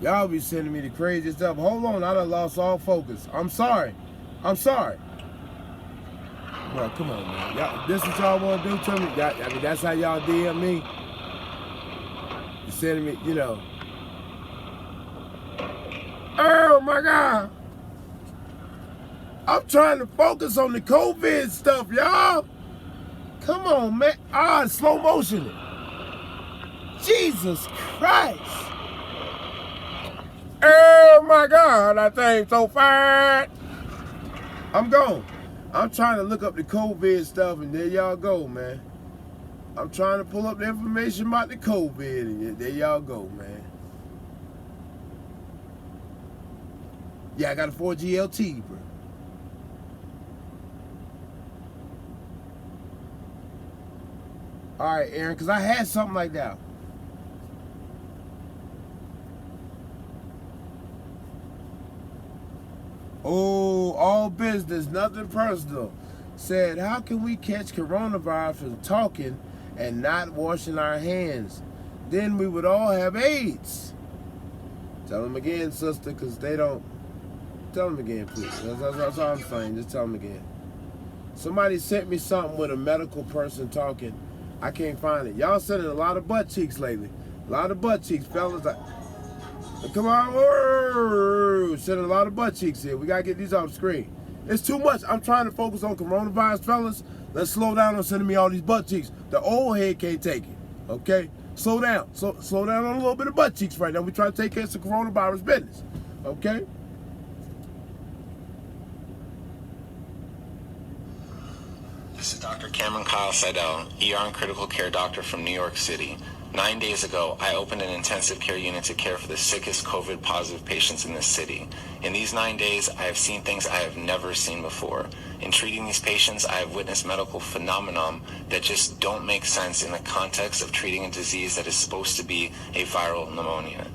Y'all be sending me the craziest stuff. Hold on, I done lost all focus. I'm sorry. I'm sorry. Bro, come on, man. Y'all, this what y'all want to do to me? I mean, that's how y'all DM me? You sending me, you know. Oh, my God. I'm trying to focus on the COVID stuff, y'all. Come on, man. Ah, slow motion it. Jesus Christ. Oh my God, that thing's so fat. I'm gone. I'm trying to look up the COVID stuff, and there y'all go, man. I'm trying to pull up the information about the COVID, and there y'all go, man. Yeah, I got a 4G LTE, bro. All right, Aaron, because I had something like that. Oh, all business, nothing personal. Said, how can we catch coronavirus from talking and not washing our hands? Then we would all have AIDS. Tell them again, sister, because they don't. Tell them again, please. That's all I'm saying. Just tell them again. Somebody sent me something with a medical person talking. I can't find it. Y'all sending a lot of butt cheeks lately. A lot of butt cheeks, fellas. Come on, sending a lot of butt cheeks here. We gotta get these off the screen. It's too much. I'm trying to focus on coronavirus, fellas. Let's slow down on sending me all these butt cheeks. The old head can't take it. Okay? Slow down. Slow down on a little bit of butt cheeks right now. We try to take care of some coronavirus business. Okay? This is Dr. Cameron Kyle Seidel, ER and critical care doctor from New York City. 9 days ago, I opened an intensive care unit to care for the sickest COVID-positive patients in this city. In these 9 days, I have seen things I have never seen before. In treating these patients, I have witnessed medical phenomenon that just don't make sense in the context of treating a disease that is supposed to be a viral pneumonia.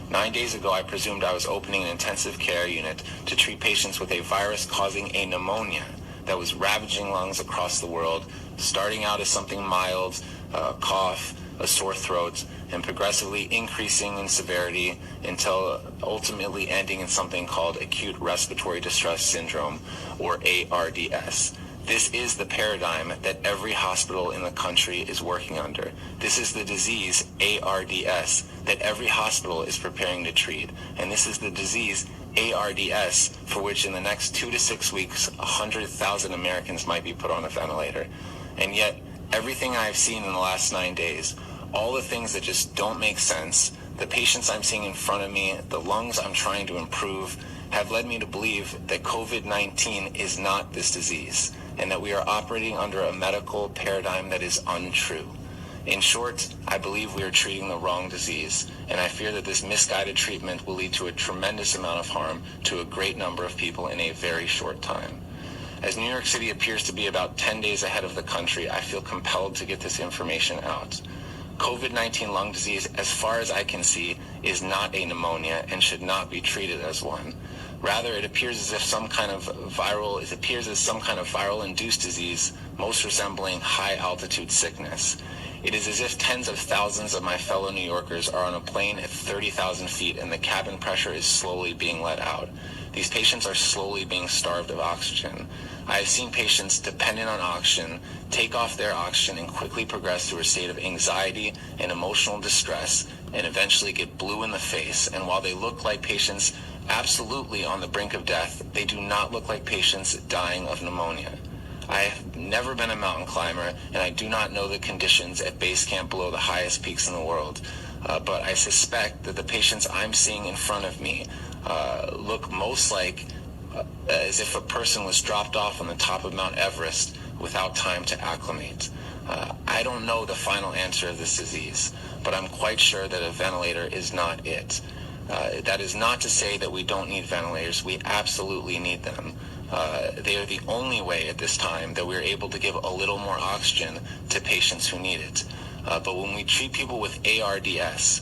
9 days ago, I presumed I was opening an intensive care unit to treat patients with a virus causing a pneumonia that was ravaging lungs across the world, starting out as something mild, cough, a sore throat, and progressively increasing in severity until ultimately ending in something called acute respiratory distress syndrome, or ARDS. This is the paradigm that every hospital in the country is working under. This is the disease, ARDS, that every hospital is preparing to treat. And this is the disease, ARDS, for which in the next 2 to 6 weeks, 100,000 Americans might be put on a ventilator. And yet, everything I've seen in the last 9 days, all the things that just don't make sense, the patients I'm seeing in front of me, the lungs I'm trying to improve, have led me to believe that COVID-19 is not this disease, and that we are operating under a medical paradigm that is untrue. In short, I believe we are treating the wrong disease, and I fear that this misguided treatment will lead to a tremendous amount of harm to a great number of people in a very short time. As New York City appears to be about 10 days ahead of the country, I feel compelled to get this information out. COVID-19 lung disease, as far as I can see, is not a pneumonia and should not be treated as one. Rather, it appears as some kind of viral-induced disease, most resembling high-altitude sickness. It is as if tens of thousands of my fellow New Yorkers are on a plane at 30,000 feet and the cabin pressure is slowly being let out. These patients are slowly being starved of oxygen. I have seen patients dependent on oxygen take off their oxygen and quickly progress through a state of anxiety and emotional distress and eventually get blue in the face. And while they look like patients absolutely on the brink of death, they do not look like patients dying of pneumonia. I have never been a mountain climber, and I do not know the conditions at base camp below the highest peaks in the world. But I suspect that the patients I'm seeing in front of me look most like as if a person was dropped off on the top of Mount Everest without time to acclimate. I don't know the final answer of this disease, but I'm quite sure that a ventilator is not it. That is not to say that we don't need ventilators. We absolutely need them. They are the only way at this time that we're able to give a little more oxygen to patients who need it. But when we treat people with ARDS,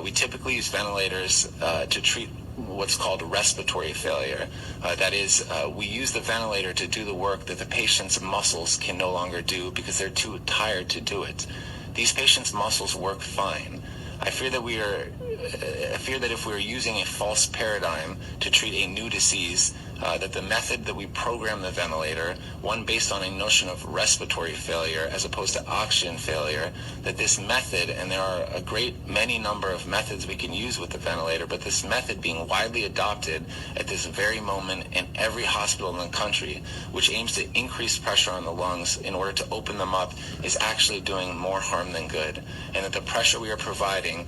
we typically use ventilators to treat what's called respiratory failure. That is, we use the ventilator to do the work that the patient's muscles can no longer do because they're too tired to do it. These patients' muscles work fine. I fear that if we're using a false paradigm to treat a new disease, that the method that we program the ventilator, one based on a notion of respiratory failure as opposed to oxygen failure, that this method, and there are a great many number of methods we can use with the ventilator, but this method being widely adopted at this very moment in every hospital in the country, which aims to increase pressure on the lungs in order to open them up, is actually doing more harm than good. And that the pressure we are providing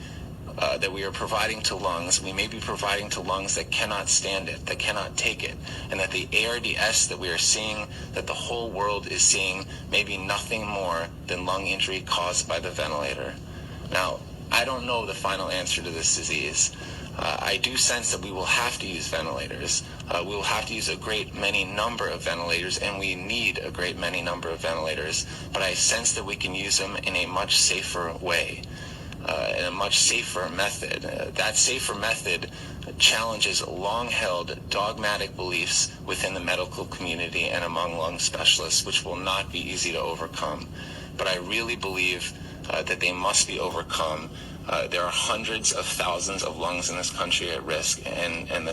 to lungs, we may be providing to lungs that cannot stand it, that cannot take it, and that the ARDS that we are seeing, that the whole world is seeing, may be nothing more than lung injury caused by the ventilator. Now, I don't know the final answer to this disease. I do sense that we will have to use ventilators. We will have to use a great many number of ventilators, and we need a great many number of ventilators, but I sense that we can use them in a much safer way. In a much safer method. That safer method challenges long-held dogmatic beliefs within the medical community and among lung specialists, which will not be easy to overcome. But I really believe that they must be overcome. There are hundreds of thousands of lungs in this country at risk, and the